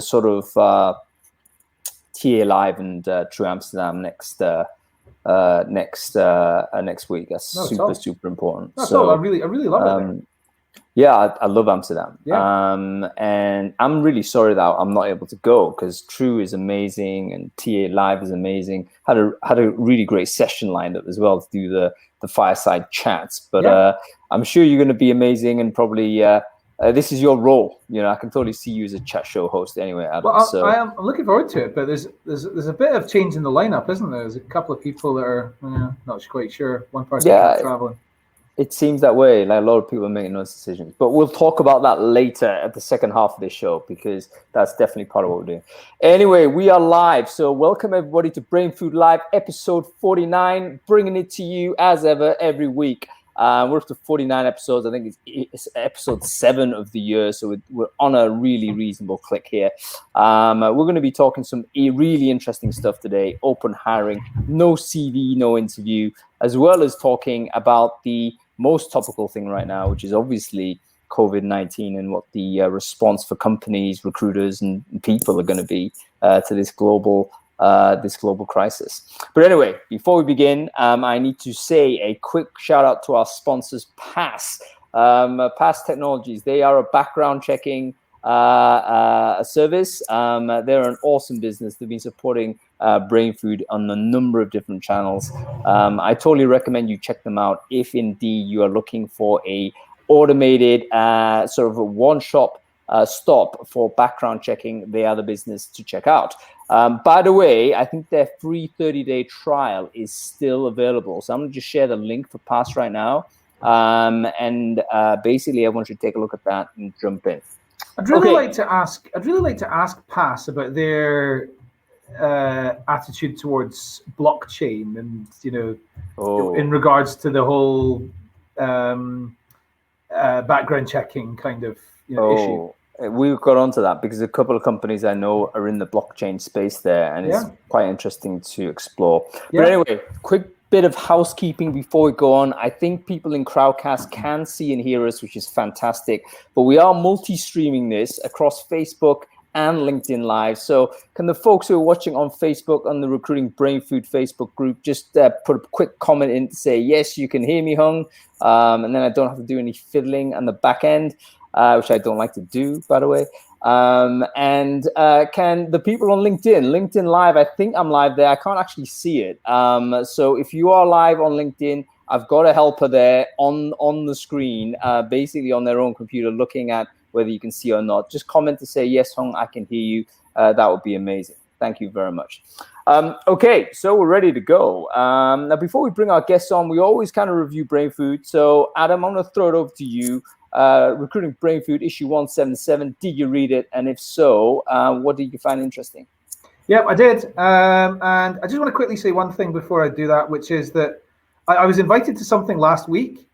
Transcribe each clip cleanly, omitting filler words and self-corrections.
sort of TA Live and True Amsterdam next week. That's super important. So I really love it. Yeah, I love Amsterdam. Yeah. And I'm really sorry that I'm not able to go, because True is amazing and TA Live is amazing. Had a really great session lined up as well to do the fireside chats. But I'm sure you're going to be amazing, and probably this is your role. I can totally see you as a chat show host anyway, Adam. Well, I'm looking forward to it, but there's a bit of change in the lineup, isn't there? There's a couple of people that are not quite sure. One person traveling. It seems that way. Like, a lot of people are making those decisions, but we'll talk about that later at the second half of this show, because that's definitely part of what we're doing. Anyway, we are live. So welcome everybody to Brainfood Live, episode 49, bringing it to you as ever every week. We're up to 49 episodes. I think it's episode 7 of the year. So we're on a really reasonable click here. We're going to be talking some really interesting stuff today. Open hiring, no CV, no interview, as well as talking about the most topical thing right now, which is obviously COVID-19 and what the response for companies, recruiters, and people are going to be to this global crisis. But anyway, before we begin, I need to say a quick shout out to our sponsors, Pass. Pass Technologies. They are a background checking service. They're an awesome business. They've been supporting Brainfood on a number of different channels. I totally recommend you check them out if indeed you are looking for a automated sort of a one-stop stop for background checking. They are the business to check out. By the way, I think their free 30-day trial is still available. So I'm going to just share the link for Pass right now. And basically, I want you to take a look at that and jump in. I'd really like to ask Pass about their attitude towards blockchain, and in regards to the whole background checking kind of issue. We got onto that because a couple of companies I know are in the blockchain space there, and it's quite interesting to explore. But anyway, quick bit of housekeeping before we go on. I think people in Crowdcast can see and hear us, which is fantastic. But we are multi-streaming this across Facebook and LinkedIn Live. So can the folks who are watching on Facebook, on the Recruiting Brainfood Facebook group, just put a quick comment in to say, yes, you can hear me, Hung. And then I don't have to do any fiddling on the back end. Which I don't like to do, by the way. And can the people on LinkedIn Live, I think I'm live there. I can't actually see it. So if you are live on LinkedIn, I've got a helper there on the screen, basically on their own computer, looking at whether you can see or not. Just comment to say, yes, Hong, I can hear you. That would be amazing. Thank you very much. Okay, so we're ready to go. Now, before we bring our guests on, we always kind of review Brainfood. So, Adam, I'm going to throw it over to you. Recruiting Brainfood, issue 177. Did you read it? And if so, what did you find interesting? Yep, I did. And I just want to quickly say one thing before I do that, which is that I was invited to something last week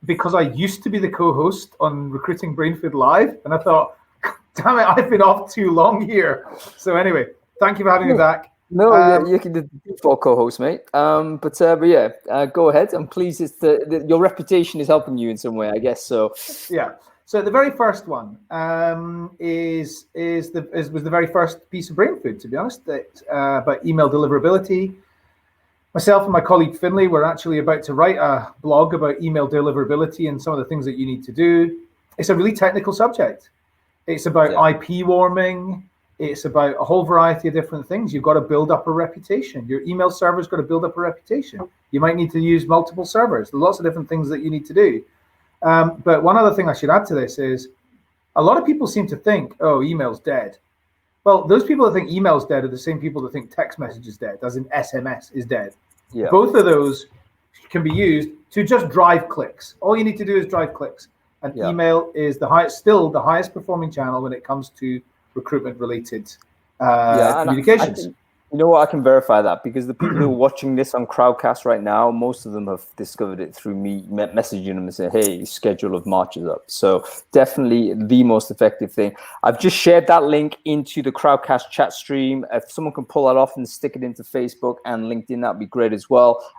because I used to be the co-host on Recruiting Brainfood Live. And I thought, damn it, I've been off too long here. So anyway, thank you for having me back. No, you can do default co-host, mate. But yeah, go ahead. I'm pleased your reputation is helping you in some way, I guess. So yeah. So the very first one was the very first piece of Brainfood, to be honest, about email deliverability. Myself and my colleague Finlay were actually about to write a blog about email deliverability and some of the things that you need to do. It's a really technical subject. It's about IP warming. It's about a whole variety of different things. You've got to build up a reputation. Your email server's got to build up a reputation. You might need to use multiple servers. There's lots of different things that you need to do. But one other thing I should add to this is a lot of people seem to think, oh, email's dead. Well, those people that think email's dead are the same people that think text message is dead, as in SMS is dead. Yeah. Both of those can be used to just drive clicks. All you need to do is drive clicks. And email is still the highest performing channel when it comes to recruitment related communications. You know what? I can verify that because the people who are watching this on Crowdcast right now, most of them have discovered it through me messaging them and saying, hey, schedule of March is up. So definitely the most effective thing. I've just shared that link into the Crowdcast chat stream. If someone can pull that off and stick it into Facebook and LinkedIn, that'd be great as well.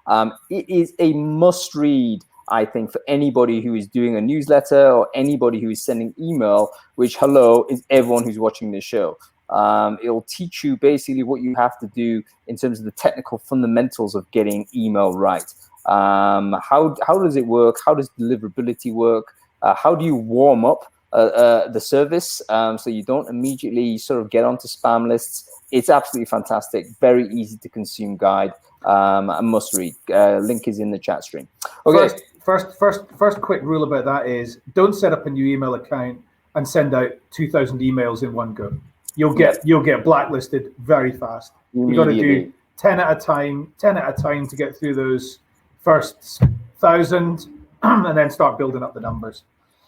It is a must read I think for anybody who is doing a newsletter or anybody who is sending email, which hello is everyone who's watching this show. It'll teach you basically what you have to do in terms of the technical fundamentals of getting email right. How does it work? How does deliverability work? How do you warm up the service so you don't immediately sort of get onto spam lists? It's absolutely fantastic. Very easy to consume guide. A must read. Link is in the chat stream. Okay. First quick rule about that is don't set up a new email account and send out 2,000 emails in one go. You'll get blacklisted very fast. You got to do 10 at a time to get through those first 1,000 and then start building up the numbers.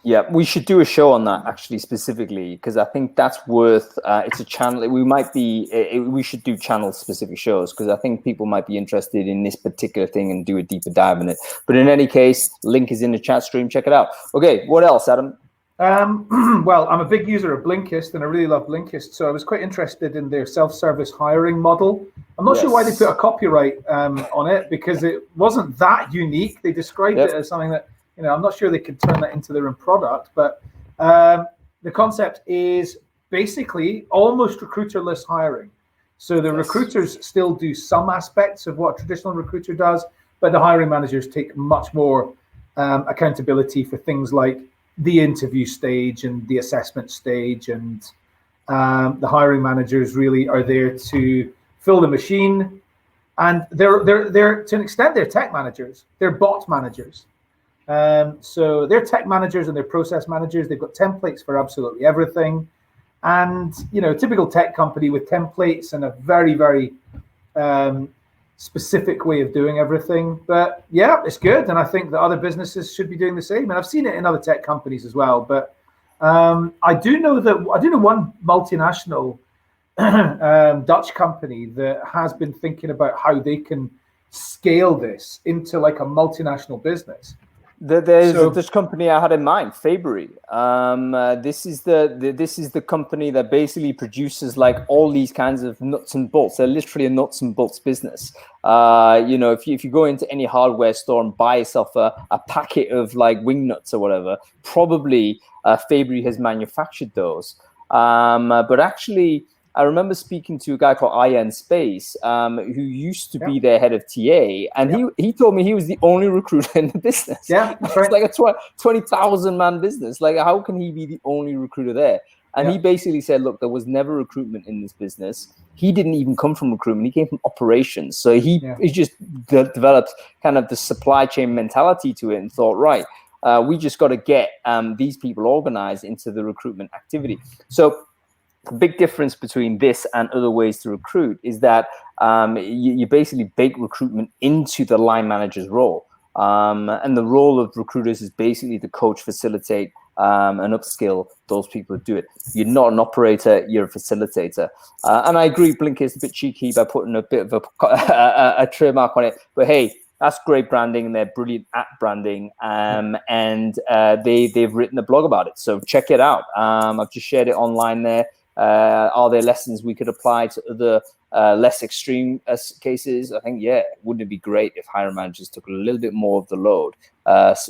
Yeah, we should do a show on that actually specifically, because I think that's worth. It's a channel. We should do channel specific shows because I think people might be interested in this particular thing and do a deeper dive in it. But in any case, link is in the chat stream. Check it out. Okay, what else, Adam? Well, I'm a big user of Blinkist and I really love Blinkist. So I was quite interested in their self-service hiring model. I'm not sure why they put a copyright on it because it wasn't that unique. They described it as something that, I'm not sure they could turn that into their own product, but the concept is basically almost recruiterless hiring. So the recruiters still do some aspects of what a traditional recruiter does, but the hiring managers take much more accountability for things like the interview stage and the assessment stage, and the hiring managers really are there to fill the machine. And they're to an extent they're tech managers, they're bot managers. So they're tech managers and they're process managers. They've got templates for absolutely everything. And, a typical tech company with templates and a very, very specific way of doing everything. But yeah, it's good. And I think that other businesses should be doing the same. And I've seen it in other tech companies as well. But I do know one multinational Dutch company that has been thinking about how they can scale this into like a multinational business. There's this company I had in mind, Fabry. This is the company that basically produces like all these kinds of nuts and bolts. They're literally a nuts and bolts business. If you go into any hardware store and buy yourself a packet of like wing nuts or whatever, probably Fabry has manufactured those. But actually, I remember speaking to a guy called Ian Space, who used to be their head of TA, and he told me he was the only recruiter in the business. Yeah, that's right. It's like a 20,000 man business. Like, how can he be the only recruiter there? And he basically said, look, there was never recruitment in this business. He didn't even come from recruitment. He came from operations. So he just developed kind of the supply chain mentality to it and thought, right, we just got to get these people organized into the recruitment activity. So the big difference between this and other ways to recruit is that you basically bake recruitment into the line manager's role. And the role of recruiters is basically to coach, facilitate, and upskill those people who do it. You're not an operator, you're a facilitator. And I agree, Blinkist is a bit cheeky by putting a bit of a trademark on it. But hey, that's great branding, and they're brilliant at branding. And they've written a blog about it. So check it out. I've just shared it online there. Are there lessons we could apply to other less extreme cases? I think, wouldn't it be great if hiring managers took a little bit more of the load,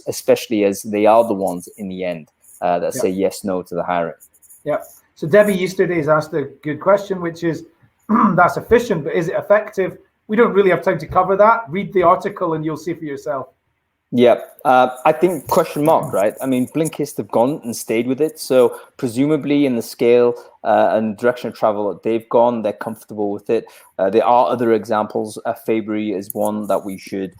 especially as they are the ones in the end that say yes, no to the hiring. Yeah. So Debbie yesterday has asked a good question, which is, that's efficient, but is it effective? We don't really have time to cover that. Read the article and you'll see for yourself. Yeah, I think question mark, right? I mean, Blinkist have gone and stayed with it. So presumably in the scale and direction of travel that they've gone, they're comfortable with it. There are other examples. Fabry is one that we should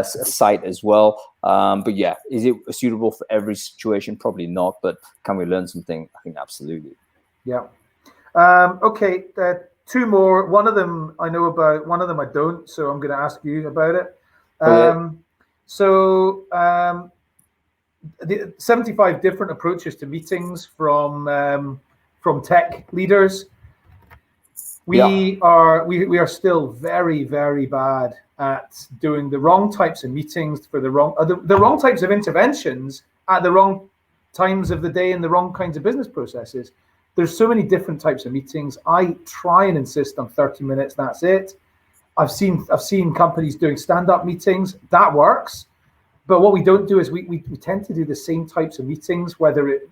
cite as well. But yeah, is it suitable for every situation? Probably not. But can we learn something? I think absolutely. Yeah. Okay, two more. One of them I know about, one of them I don't. So I'm going to ask you about it. So the 75 different approaches to meetings from tech leaders. We are still very, very bad at doing the wrong types of meetings for the wrong types of interventions at the wrong times of the day and the wrong kinds of business processes. There's so many different types of meetings. I try and insist on 30 minutes. That's it. I've seen companies doing stand-up meetings. That works. But what we don't do is we tend to do the same types of meetings, whether it,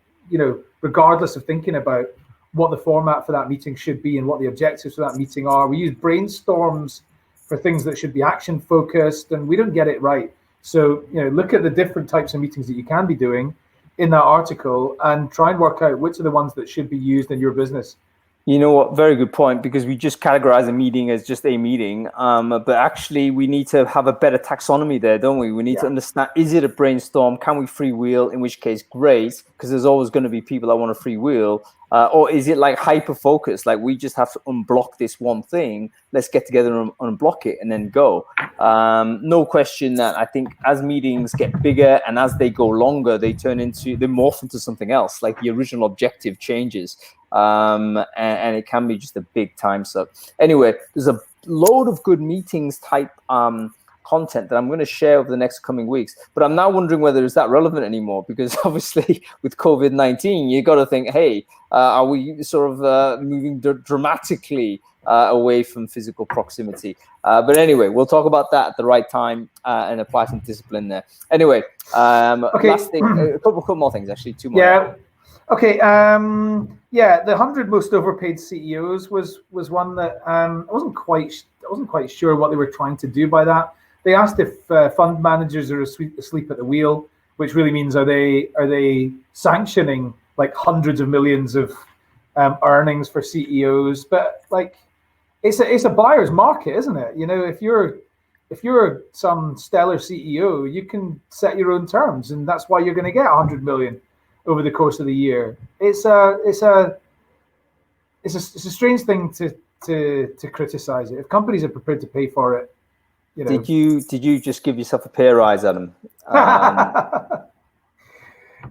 regardless of thinking about what the format for that meeting should be and what the objectives for that meeting are. We use brainstorms for things that should be action focused, and we don't get it right. So, look at the different types of meetings that you can be doing in that article and try and work out which are the ones that should be used in your business. You know what? Very good point, because we just categorize a meeting as just a meeting. But actually, we need to have a better taxonomy there, don't we? We need to understand, is it a brainstorm? Can we freewheel? In which case, great, because there's always going to be people that want to freewheel. Or is it like hyper-focused? Like, we just have to unblock this one thing. Let's get together and unblock it and then go. No question that I think as meetings get bigger and as they go longer, they morph into something else. Like the original objective changes. And it can be just a big time suck. Anyway, there's a load of good meetings type content that I'm going to share over the next coming weeks. But I'm now wondering whether it's that relevant anymore, because obviously with COVID-19, you got to think, hey, are we sort of moving dramatically away from physical proximity? But anyway, we'll talk about that at the right time and apply some discipline there. Anyway, last thing, a couple more things, actually, two more. Yeah. Okay. The 100 most overpaid CEOs was one that I wasn't quite sure what they were trying to do by that. They asked if fund managers are asleep at the wheel, which really means are they sanctioning like hundreds of millions of earnings for CEOs? But like, it's a buyer's market, isn't it? If you're some stellar CEO, you can set your own terms, and that's why you're going to get 100 million over the course of the year. It's a strange thing to criticize it. If companies are prepared to pay for it, Did you just give yourself a pay rise, Adam?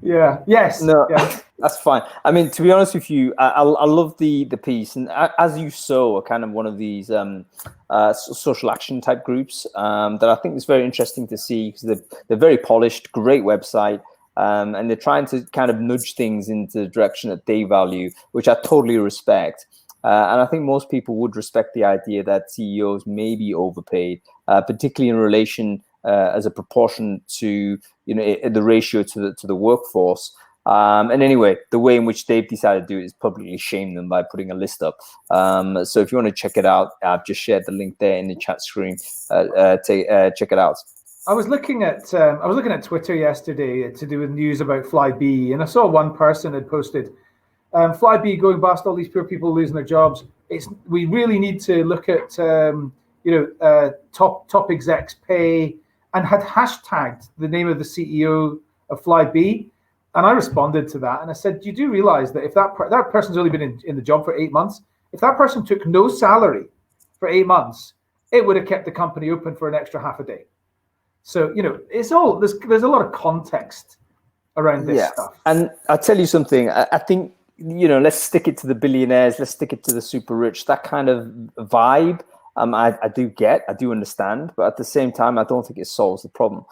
Yeah. Yes. No, yeah. That's fine. I mean, to be honest with you, I love the piece, and as you sow, are kind of one of these social action type groups that I think is very interesting to see, because they're very polished, great website. And they're trying to kind of nudge things into the direction that they value, which I totally respect. And I think most people would respect the idea that CEOs may be overpaid, particularly in relation as a proportion to the ratio to the workforce. And anyway, the way in which they've decided to do it is publicly shame them by putting a list up. So if you want to check it out, I've just shared the link there in the chat screen. Check it out. I was looking at Twitter yesterday to do with news about Flybe, and I saw one person had posted, Flybe going past all these poor people losing their jobs. We really need to look at top execs pay, and had hashtagged the name of the CEO of Flybe. And I responded to that, and I said, you do realize that if that person's only been in the job for 8 months, if that person took no salary for 8 months, it would have kept the company open for an extra half a day. So, it's all, there's a lot of context around this stuff. And I'll tell you something, I think, let's stick it to the billionaires, let's stick it to the super rich, that kind of vibe. I do understand, but at the same time, I don't think it solves the problem.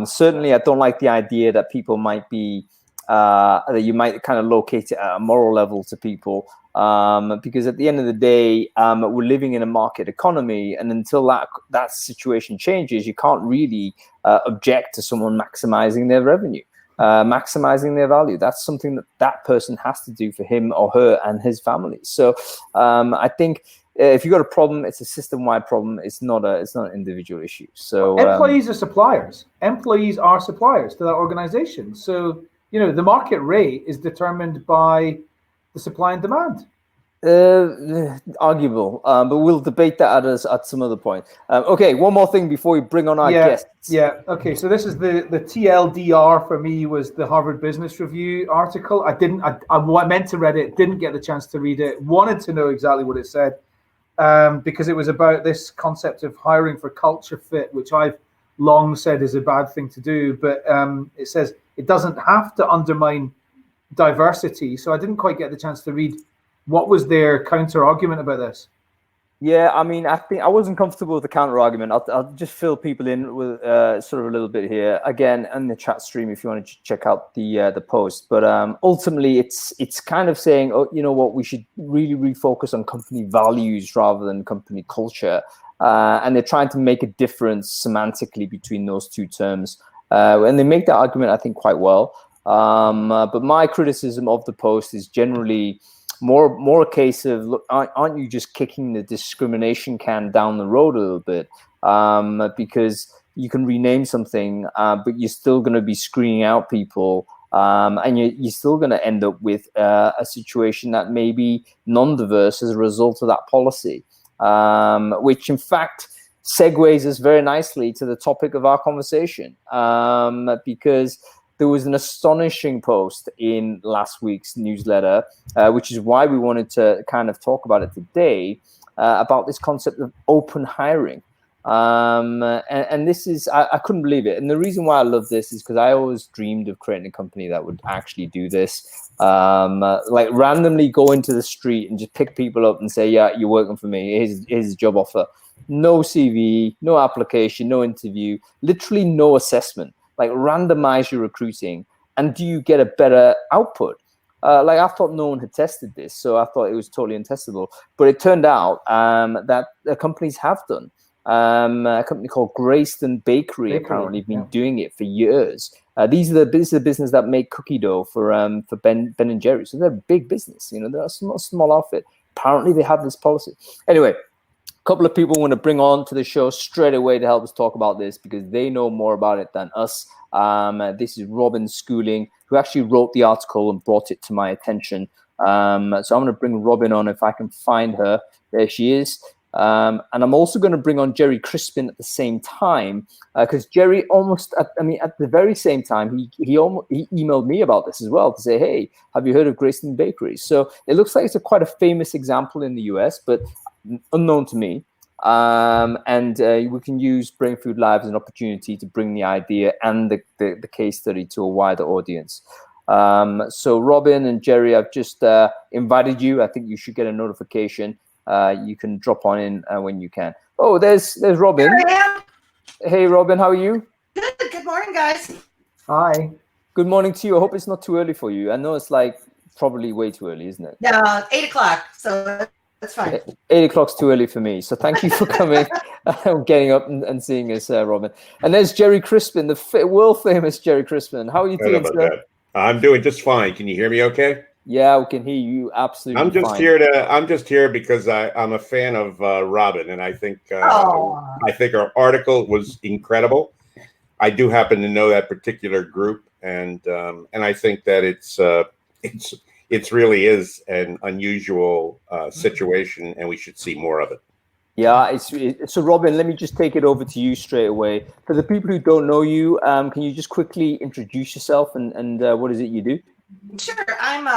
Certainly, I don't like the idea that people might be, that you might kind of locate it at a moral level to people. Because at the end of the day, we're living in a market economy, and until that situation changes, you can't really object to someone maximizing their revenue, maximizing their value. That's something that person has to do for him or her and his family. So I think if you've got a problem, it's a system-wide problem. It's not an individual issue. So employees are suppliers. Employees are suppliers to that organization. So the market rate is determined by the supply and demand. Arguable, but we'll debate that at some other point. Okay, one more thing before we bring on our guests. Yeah. Okay. So this is the TLDR for me was the Harvard Business Review article. I meant to read it, didn't get the chance to read it. Wanted to know exactly what it said, because it was about this concept of hiring for culture fit, which I've long said is a bad thing to do. But it says it doesn't have to undermine diversity. So I didn't quite get the chance to read what was their counter argument about this. Yeah, I mean, I think I wasn't comfortable with the counter argument. I'll just fill people in with sort of a little bit here again in the chat stream if you want to check out the post. But ultimately, it's kind of saying, oh, you know what, we should really refocus on company values rather than company culture, and they're trying to make a difference semantically between those two terms. And they make that argument, I think, quite well. But my criticism of the post is generally more a case of, look, aren't you just kicking the discrimination can down the road a little bit? Because you can rename something, but you're still going to be screening out people, and you're still going to end up with a situation that may be non-diverse as a result of that policy, which in fact segues us very nicely to the topic of our conversation, because there was an astonishing post in last week's newsletter, which is why we wanted to kind of talk about it today, about this concept of open hiring. And this is, I couldn't believe it. And the reason why I love this is because I always dreamed of creating a company that would actually do this, like randomly go into the street and just pick people up and say, yeah, you're working for me. Here's a job offer. No CV, no application, no interview, literally no assessment. Like, randomize your recruiting, and do you get a better output? Like, I thought no one had tested this, so I thought it was totally untestable. But it turned out that the companies have done. A company called Grayston Bakery apparently been doing it for years. This is the business that make cookie dough for Ben and Jerry. So they're a big business. You know, they're a small outfit. Apparently they have this policy. Anyway, couple of people want to bring on to the show straight away to help us talk about this because they know more about it than us. This is Robin Schooling, who actually wrote the article and brought it to my attention. So I'm going to bring Robin on if I can find her. There she is. And I'm also going to bring on Gerry Crispin at the same time, because Gerry at the very same time, he emailed me about this as well to say, hey, have you heard of Grayston Bakery? So it looks like it's quite a famous example in the US, but unknown to me. And we can use Brainfood Live as an opportunity to bring the idea and the case study to a wider audience. So Robin and Gerry, I've just invited you. I think you should get a notification. You can drop on in when you can. Oh, there's Robin. Here I am. Hey, Robin, how are you? Good morning, guys. Hi. Good morning to you. I hope it's not too early for you. I know it's like probably way too early, isn't it? 8 o'clock, so that's fine. 8 o'clock's too early for me. So thank you for coming, getting up and seeing us, Robin. And there's Gerry Crispin, the world famous Gerry Crispin. How are you doing, sir? I'm doing just fine. Can you hear me okay? Yeah, we can hear you absolutely fine. I'm just here because I'm a fan of Robin, and I think her article was incredible. I do happen to know that particular group, and I think that it really is an unusual situation, and we should see more of it. Yeah, so Robin, let me just take it over to you straight away. For the people who don't know you, can you just quickly introduce yourself and what is it you do? Sure. I'm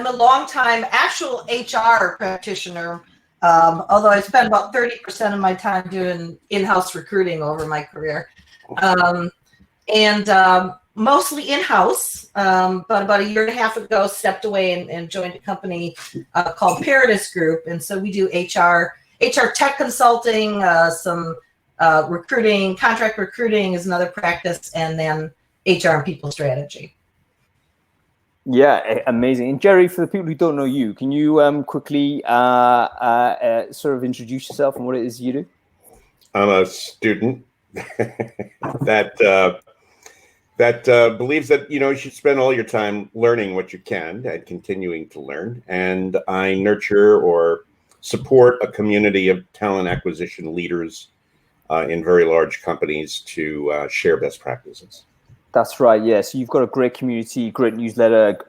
a longtime actual HR practitioner, although I spent about 30% of my time doing in-house recruiting over my career, and mostly in-house. But about a year and a half ago, stepped away and joined a company called Paradis Group, and so we do HR tech consulting, some recruiting, contract recruiting is another practice, and then HR and people strategy. Yeah, amazing. And Gerry, for the people who don't know you, can you quickly sort of introduce yourself and what it is you do? I'm a student that believes that you should spend all your time learning what you can and continuing to learn. And I nurture or support a community of talent acquisition leaders in very large companies to share best practices. That's right. Yes, you've got a great community, great newsletter,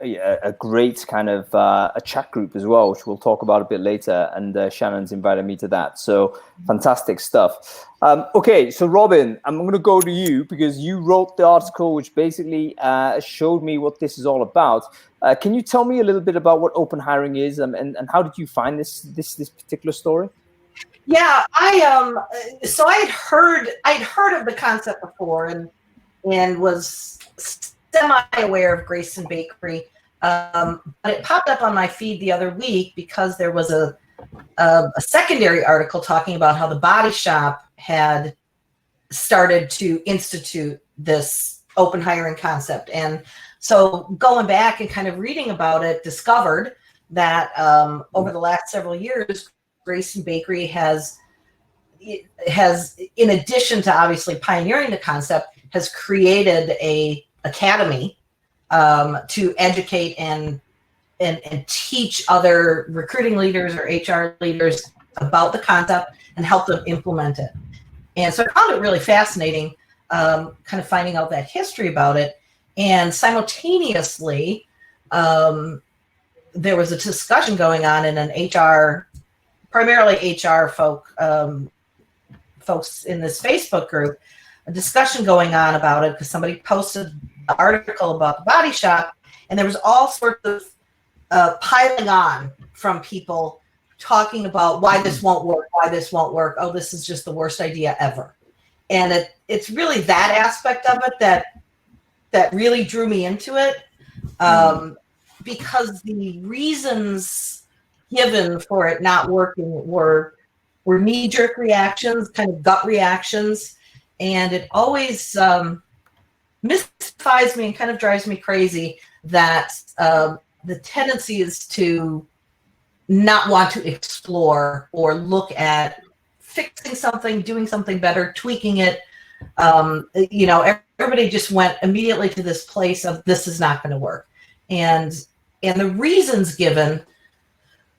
a great kind of a chat group as well, which we'll talk about a bit later. And Shannon's invited me to that. So fantastic stuff. Okay, so Robin, I'm going to go to you because you wrote the article, which basically showed me what this is all about. Can you tell me a little bit about what open hiring is and how did you find this particular story? Yeah, so I'd heard of the concept before and was semi-aware of Grayston Bakery, but it popped up on my feed the other week because there was a secondary article talking about how the Body Shop had started to institute this open hiring concept. And so going back and kind of reading about it, discovered that over the last several years, Grayston Bakery has, in addition to obviously pioneering the concept, has created a academy to educate and teach other recruiting leaders or HR leaders about the concept and help them implement it. And so I found it really fascinating, kind of finding out that history about it. And simultaneously, there was a discussion going on in an HR, primarily HR folks in this Facebook group, a discussion going on about it because somebody posted an article about the body shop, and there was all sorts of piling on from people talking about why this won't work, oh, this is just the worst idea ever. And it's really that aspect of it that really drew me into it, because the reasons given for it not working were knee-jerk reactions, kind of gut reactions, and it always mystifies me and kind of drives me crazy that the tendency is to not want to explore or look at fixing something, doing something better, tweaking it. Everybody just went immediately to this place of this is not going to work, and the reasons given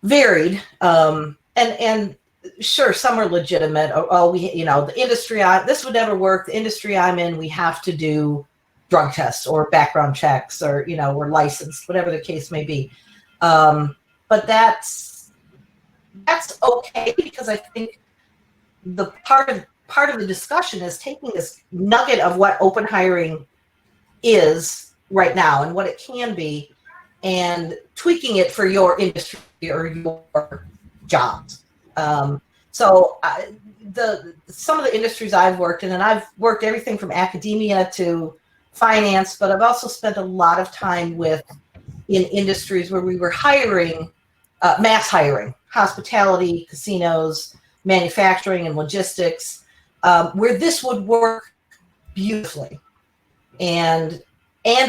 varied. And sure, some are legitimate. The industry, this would never work. The industry I'm in, we have to do drug tests or background checks, or we're licensed, whatever the case may be. But that's okay, because I think the part of the discussion is taking this nugget of what open hiring is right now and what it can be, and tweaking it for your industry or your jobs. Some of the industries I've worked in, and I've worked everything from academia to finance, but I've also spent a lot of time in industries where we were hiring, mass hiring, hospitality, casinos, manufacturing, and logistics, where this would work beautifully, and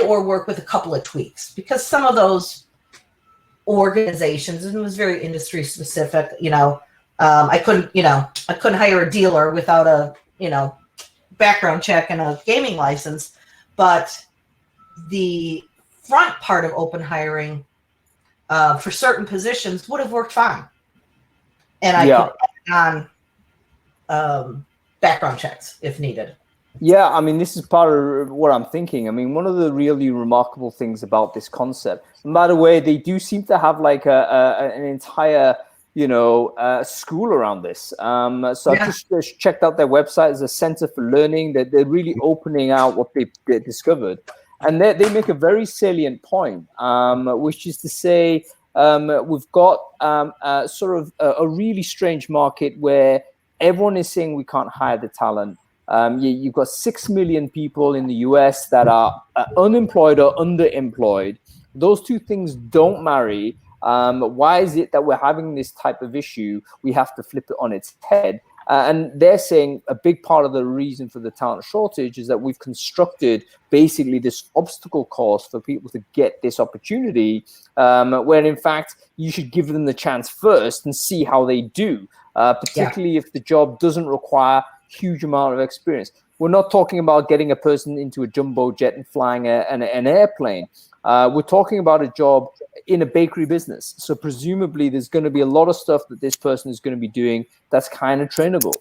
or work with a couple of tweaks, because some of those organizations, and it was very industry specific, I couldn't hire a dealer without a background check and a gaming license, but the front part of open hiring for certain positions would have worked fine, and I could add on background checks if needed. Yeah, I mean, this is part of what I'm thinking. I mean, one of the really remarkable things about this concept, and by the way, they do seem to have like an entire, school around this. So I just checked out their website as a center for learning. That they're really opening out what they discovered, and they make a very salient point, which is to say, we've got sort of a really strange market where everyone is saying we can't hire the talent. You've got 6 million people in the US that are unemployed or underemployed. Those two things don't marry. Why is it that we're having this type of issue? We have to flip it on its head. And they're saying a big part of the reason for the talent shortage is that we've constructed basically this obstacle course for people to get this opportunity, when in fact you should give them the chance first and see how they do, particularly if the job doesn't require huge amount of experience. We're not talking about getting a person into a jumbo jet and flying an airplane. We're talking about a job in a bakery business. So presumably there's going to be a lot of stuff that this person is going to be doing that's kind of trainable.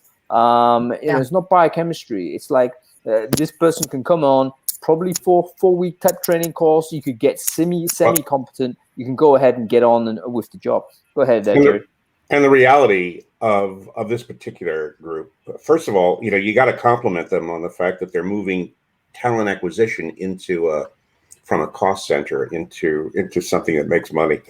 It's not biochemistry. It's like this person can come on probably 4-week type training course. You could get semi-competent. You can go ahead and get on with the job. Go ahead there, Gerry. And the reality of this particular group, first of all, you got to compliment them on the fact that they're moving talent acquisition from a cost center into something that makes money.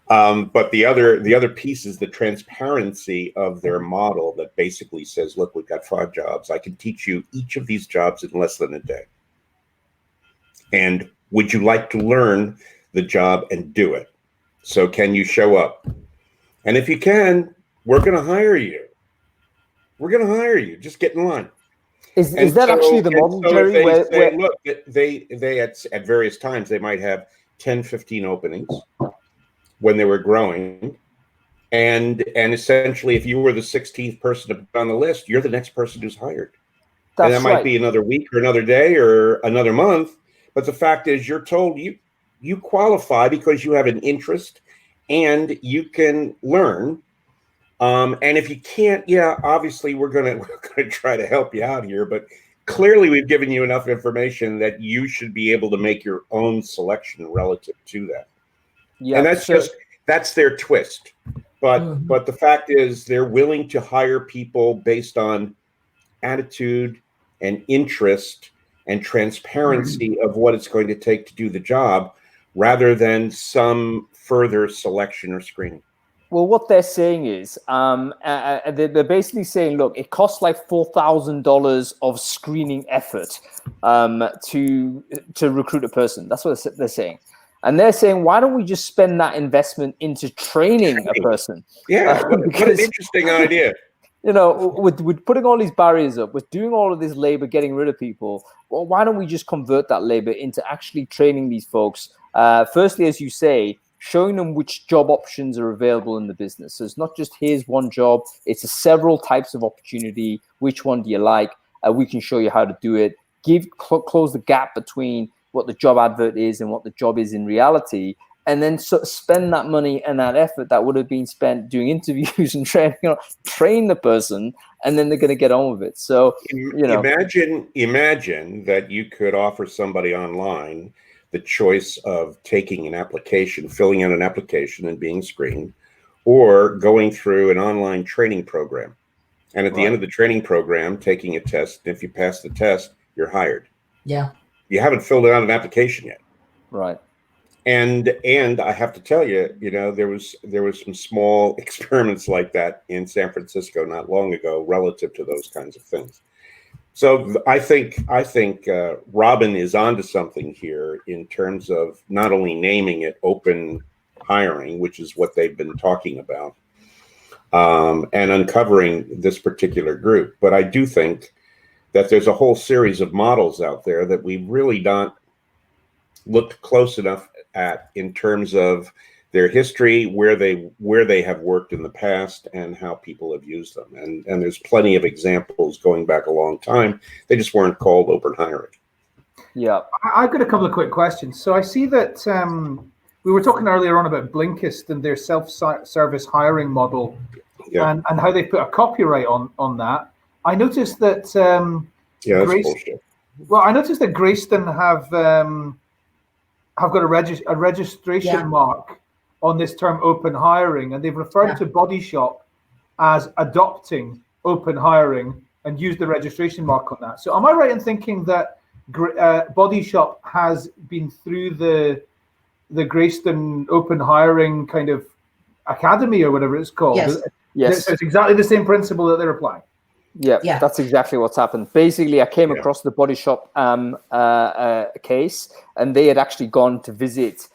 But the other piece is the transparency of their model that basically says, look, we've got 5 jobs. I can teach you each of these jobs in less than a day. And would you like to learn the job and do it? So can you show up? And if you can, we're going to hire you. We're going to hire you. Just get in line. Is that actually the model, Gerry? Look, they at various times, they might have 10, 15 openings when they were growing. And essentially, if you were the 16th person to put on the list, you're the next person who's hired. and that might be another week or another day or another month. But the fact is, you're told you qualify because you have an interest and you can learn. And if you can't, obviously we're gonna try to help you out here. But clearly, we've given you enough information that you should be able to make your own selection relative to that. Yeah, and that's their twist. But the fact is, they're willing to hire people based on attitude and interest and transparency of what it's going to take to do the job, rather than some further selection or screening. Well, what they're saying is, they're basically saying, look, it costs like $4,000 of screening effort to recruit a person. That's what they're saying. And they're saying, why don't we just spend that investment into training a person? Yeah, what an interesting idea. You know, with putting all these barriers up, with doing all of this labor, getting rid of people, well, why don't we just convert that labor into actually training these folks? Firstly, as you say, showing them which job options are available in the business. So it's not just here's one job, it's several types of opportunity. Which one do you like? We can show you how to do it. Close the gap between what the job advert is and what the job is in reality. And then spend that money and that effort that would have been spent doing interviews and training, train the person, and then they're going to get on with it. So, imagine that you could offer somebody online the choice of taking an application, filling out an application and being screened, or going through an online training program. And at the end of the training program, taking a test. And if you pass the test, you're hired. Yeah. You haven't filled out an application yet. Right. And I have to tell you, there was some small experiments like that in San Francisco not long ago relative to those kinds of things. So I think Robin is onto something here in terms of not only naming it open hiring, which is what they've been talking about, and uncovering this particular group. But I do think that there's a whole series of models out there that we really not looked close enough at in terms of their history, where they have worked in the past, and how people have used them. And there's plenty of examples going back a long time. They just weren't called open hiring. Yeah, I've got a couple of quick questions. So I see that we were talking earlier on about Blinkist and their self-service hiring model, and how they put a copyright on that. I noticed that that's bullshit. Well, I noticed that Grayston have got a registration mark on this term open hiring, and they've referred to Body Shop as adopting open hiring and used the registration mark on that. So am I right in thinking that Body Shop has been through the Grayston open hiring kind of academy or whatever it's called? Yes. So it's exactly the same principle that they're applying. Yeah, that's exactly what's happened. Basically, I came across the Body Shop case, and they had actually gone to visit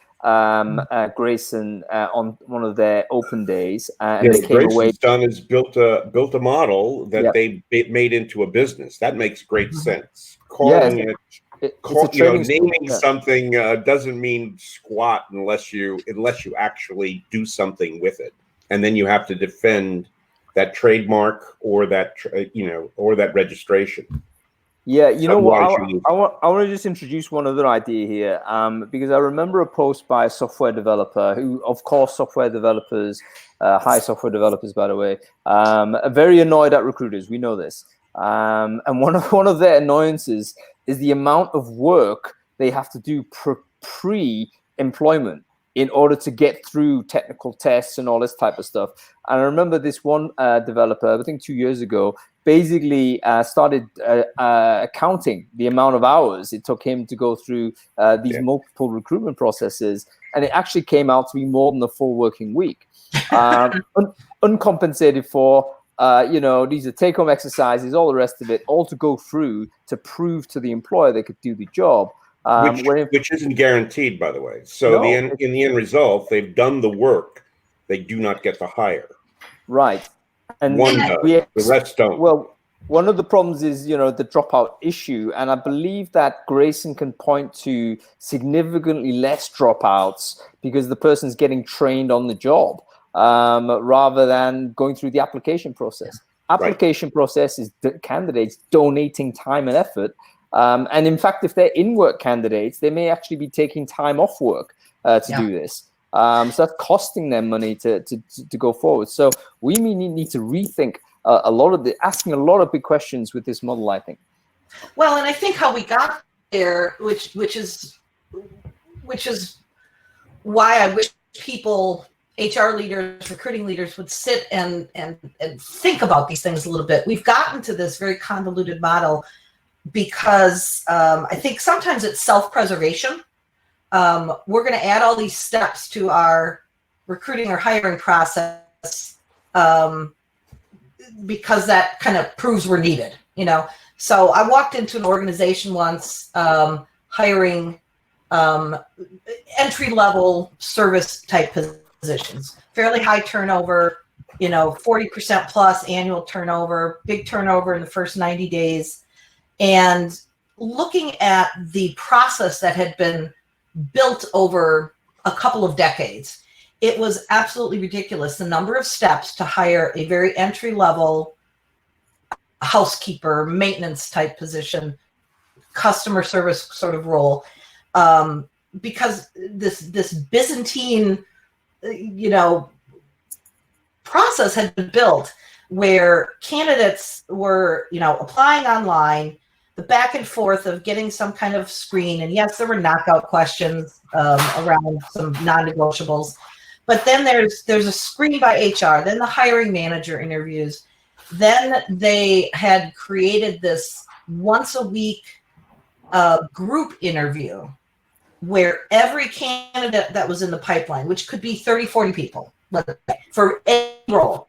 Grayson on one of their open days, and they came away. Done is built a model that they made into a business. That makes great sense. Calling naming something doesn't mean squat unless you actually do something with it, and then you have to defend that trademark or that or that registration. Yeah, what? I want to just introduce one other idea here, because I remember a post by a software developer who, of course, software developers, high software developers, by the way, are very annoyed at recruiters. We know this, and one of their annoyances is the amount of work they have to do pre-employment in order to get through technical tests and all this type of stuff. And I remember this one developer, I think 2 years ago, basically started counting the amount of hours it took him to go through these multiple recruitment processes. And it actually came out to be more than a full working week. Uncompensated for, these are take-home exercises, all the rest of it, all to go through to prove to the employer they could do the job. Which isn't guaranteed, by the way. So in the end result, they've done the work. They do not get the hire. Right. And one does. The rest don't. Well, one of the problems is, the dropout issue. And I believe that Grayson can point to significantly less dropouts because the person's getting trained on the job rather than going through the application process. application process is candidates donating time and effort. And in fact, if they're in-work candidates, they may actually be taking time off work to do this. So that's costing them money to go forward. So we need to rethink asking a lot of big questions with this model, I think. Well, and I think how we got there, which is why I wish people, HR leaders, recruiting leaders, would sit and think about these things a little bit. We've gotten to this very convoluted model because I think sometimes it's self-preservation. We're going to add all these steps to our recruiting or hiring process because that kind of proves we're needed, So I walked into an organization once hiring entry-level service type positions, fairly high turnover, 40% plus annual turnover, big turnover in the first 90 days. And looking at the process that had been built over a couple of decades, it was absolutely ridiculous. The number of steps to hire a very entry-level housekeeper, maintenance type position, customer service sort of role, because this Byzantine, process had been built where candidates were, applying online, the back and forth of getting some kind of screen. And yes, there were knockout questions around some non-negotiables, but then there's a screen by HR, then the hiring manager interviews. Then they had created this once a week group interview where every candidate that was in the pipeline, which could be 30, 40 people for a role,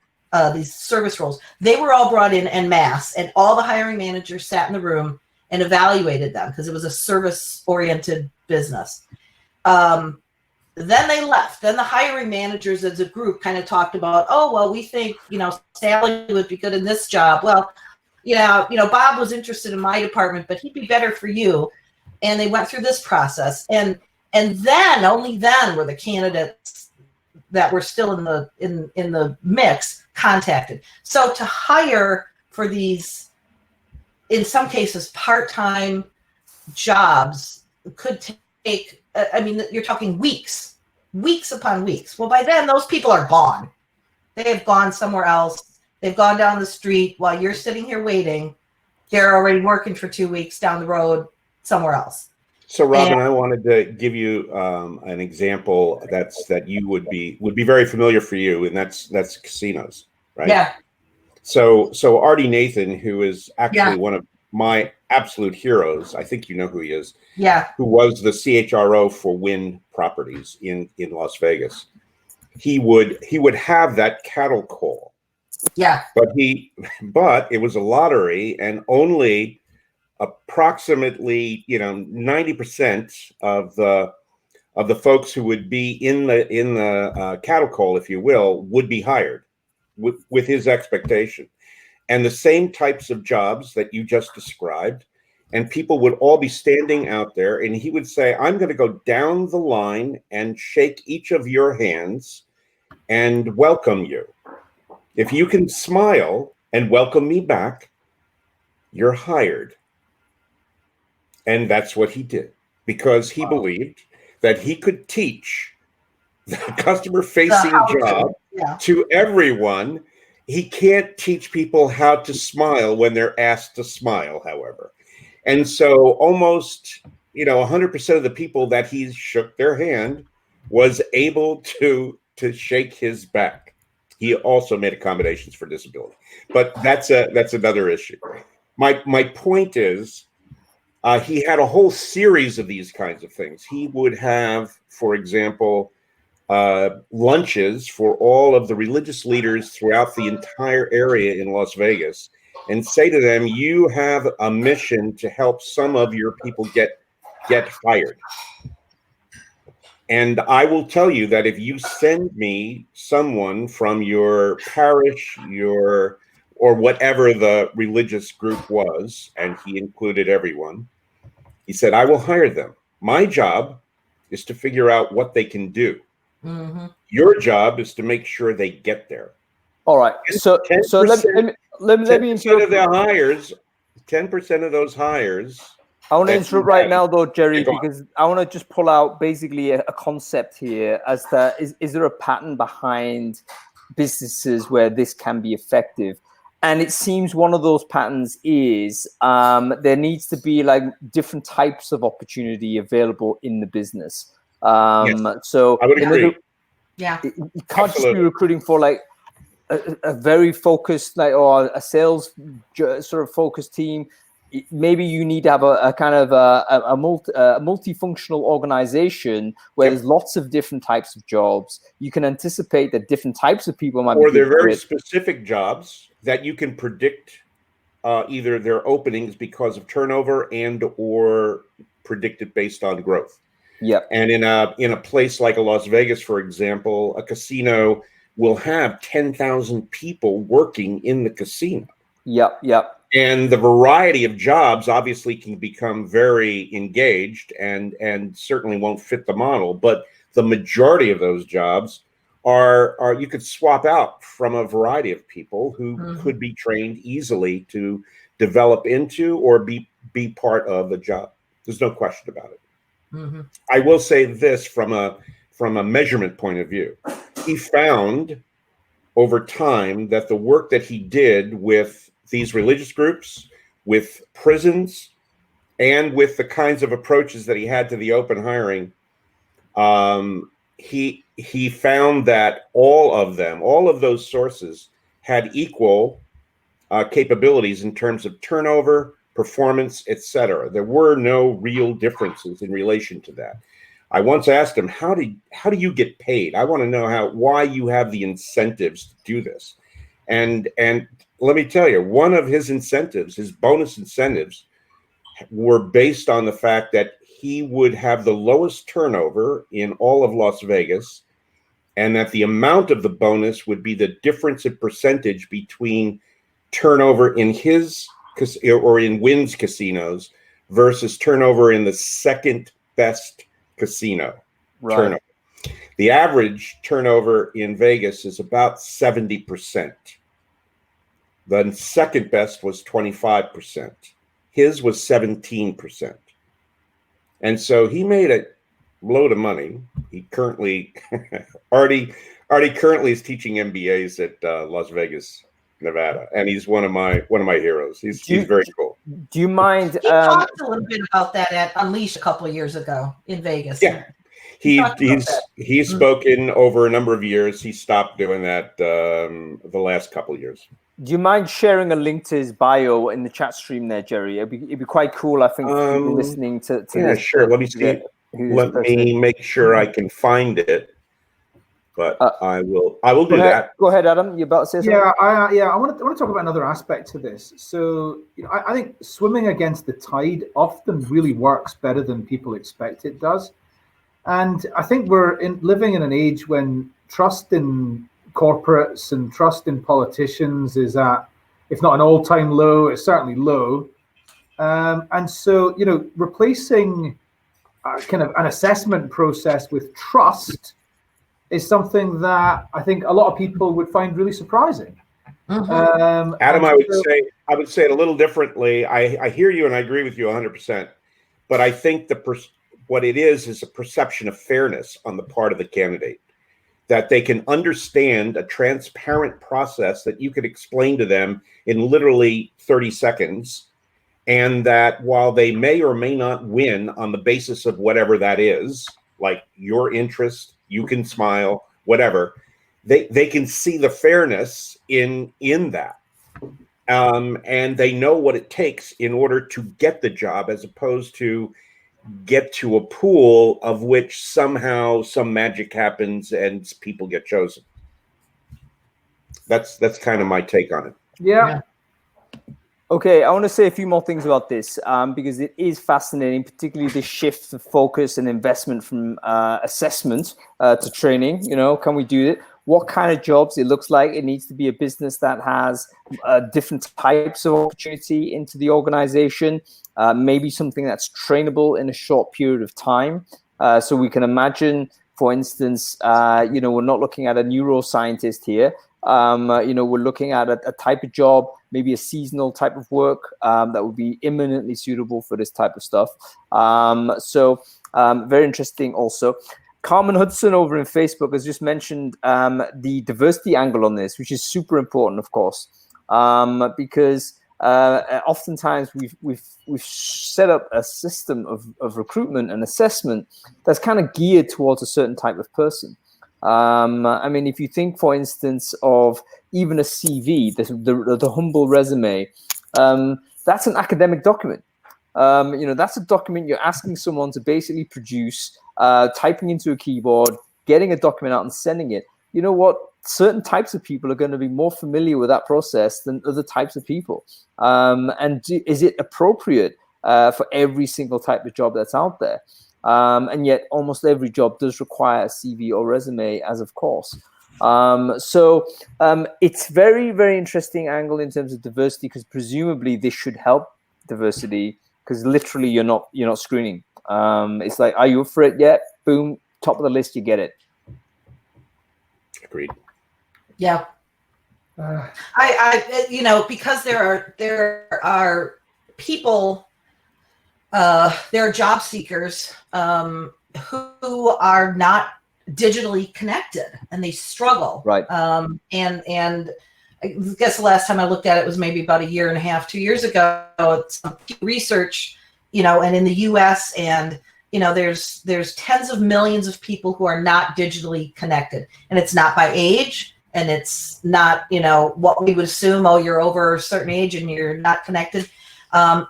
these service roles, they were all brought in en masse, and all the hiring managers sat in the room and evaluated them because it was a service-oriented business. Then they left. Then the hiring managers as a group kind of talked about, oh, well, we think, Sally would be good in this job. Well, Bob was interested in my department, but he'd be better for you. And they went through this process. And then, only then, were the candidates that were still in the mix contacted. So to hire for these, in some cases, part-time jobs could take, you're talking weeks upon weeks. Well, by then, those people are gone. They have gone somewhere else. They've gone down the street while you're sitting here waiting. They're already working for 2 weeks down the road somewhere else. So, Robin, I wanted to give you an example that you would be very familiar for you, and that's casinos, right? Yeah. So Artie Nathan, who is actually one of my absolute heroes, I think you know who he is. Yeah. Who was the CHRO for Wynn Properties in Las Vegas. He would have that cattle call. Yeah. But it was a lottery, and only approximately 90% of the folks who would be in the cattle call, if you will, would be hired with his expectation. And the same types of jobs that you just described, and people would all be standing out there, and he would say, I'm going to go down the line and shake each of your hands and welcome you. If you can smile and welcome me back, you're hired. And that's what he did, because he believed that he could teach the customer-facing job to everyone. He can't teach people how to smile when they're asked to smile, however. And so almost, 100% of the people that he shook their hand was able to shake his back. He also made accommodations for disability, but that's another issue. My point is, he had a whole series of these kinds of things. He would have, for example, lunches for all of the religious leaders throughout the entire area in Las Vegas, and say to them, you have a mission to help some of your people get hired. And I will tell you that if you send me someone from your parish, or whatever the religious group was, and he included everyone, he said, I will hire them. My job is to figure out what they can do. Mm-hmm. Your job is to make sure they get there. All right. So let Let me interrupt. Of their hires, 10% of those hires. I want to interrupt right now, though, Gerry, because I want to just pull out basically a concept here as to is there a pattern behind businesses where this can be effective? And it seems one of those patterns is there needs to be like different types of opportunity available in the business. Yes, so I would agree. You can't just be recruiting for like a very focused, like, or a sales sort of focused team. Maybe you need to have a kind of a multifunctional organization where there's lots of different types of jobs. You can anticipate that different types of people might be. Or they're very specific jobs that you can predict either their openings because of turnover and or predicted based on growth. Yep. And in a place like a Las Vegas, for example, a casino will have 10,000 people working in the casino. Yep. And the variety of jobs obviously can become very engaged and certainly won't fit the model. But the majority of those jobs are you could swap out from a variety of people who could be trained easily to develop into or be part of a job. There's no question about it. I will say this from a measurement point of view. He found over time that the work that he did with these religious groups, with prisons, and with the kinds of approaches that he had to the open hiring, he found that all of those sources had equal capabilities in terms of turnover, performance, etc. There were no real differences in relation to that. I once asked him, how do you get paid? I want to know why you have the incentives to do this. And let me tell you, one of his incentives, his bonus incentives, were based on the fact that he would have the lowest turnover in all of Las Vegas, and that the amount of the bonus would be the difference in percentage between turnover in his or in Wynn's casinos versus turnover in the second best casino. Right. Turnover. The average turnover in Vegas is about 70%. The second best was 25%. His was 17%. And so he made a load of money. He currently already currently is teaching MBAs at Las Vegas, Nevada, and he's one of my heroes. He's very cool. Do you mind? He talked a little bit about that at Unleashed a couple of years ago in Vegas. Yeah, he's spoken over a number of years. He stopped doing that the last couple of years. Do you mind sharing a link to his bio in the chat stream there, Gerry? It'd be quite cool, I think, for people listening to yeah, this. Sure. Let me see. Let me make sure I can find it. But I will do that. Go ahead, Adam. You're about to say something? I want to talk about another aspect to this. So, I think swimming against the tide often really works better than people expect it does. And I think we're living in an age when trust in corporates and trust in politicians is at, if not an all-time low, it's certainly low. And so, replacing kind of an assessment process with trust is something that I think a lot of people would find really surprising. Adam, I would say it a little differently. I hear you and I agree with you 100%. But I think what it is a perception of fairness on the part of the candidate, that they can understand a transparent process that you could explain to them in literally 30 seconds. And that while they may or may not win on the basis of whatever that is, like your interest, you can smile, whatever, they can see the fairness in that. And they know what it takes in order to get the job, as opposed to get to a pool of which somehow some magic happens and people get chosen. That's kind of my take on it. Yeah. Okay, I want to say a few more things about this because it is fascinating, particularly the shift of focus and investment from assessment to training. Can we do it? What kind of jobs? It looks like it needs to be a business that has different types of opportunity into the organization, maybe something that's trainable in a short period of time. So we can imagine, for instance, we're not looking at a neuroscientist here. We're looking at a type of job, maybe a seasonal type of work that would be imminently suitable for this type of stuff. Very interesting also. Carmen Hudson over in Facebook has just mentioned the diversity angle on this, which is super important, of course, because oftentimes we've set up a system of recruitment and assessment that's kind of geared towards a certain type of person. I mean, if you think, for instance, of even a CV, the humble resume, that's an academic document. That's a document you're asking someone to basically produce, typing into a keyboard, getting a document out and sending it. You know what? Certain types of people are going to be more familiar with that process than other types of people. Is it appropriate for every single type of job that's out there? And yet almost every job does require a CV or resume as of course. It's very, very interesting angle in terms of diversity, because presumably this should help diversity, because literally you're not screening. It's like, are you up for it yet? Boom, top of the list, you get it. Agreed. Yeah. Because there are people, there are job seekers who are not digitally connected and they struggle. Right. And I guess the last time I looked at it was maybe about 1.5 years, 2 years ago. It's some research, and in the US and, there's tens of millions of people who are not digitally connected, and it's not by age, and it's not, what we would assume, oh, you're over a certain age and you're not connected.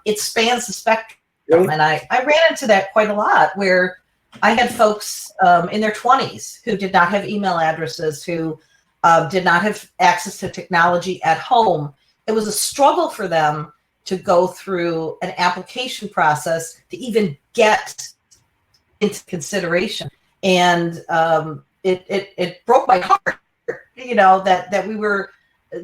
It spans the spectrum. Really? And I ran into that quite a lot, where I had folks in their 20s who did not have email addresses, who did not have access to technology at home. It was a struggle for them to go through an application process to even get into consideration. And it broke my heart, that we were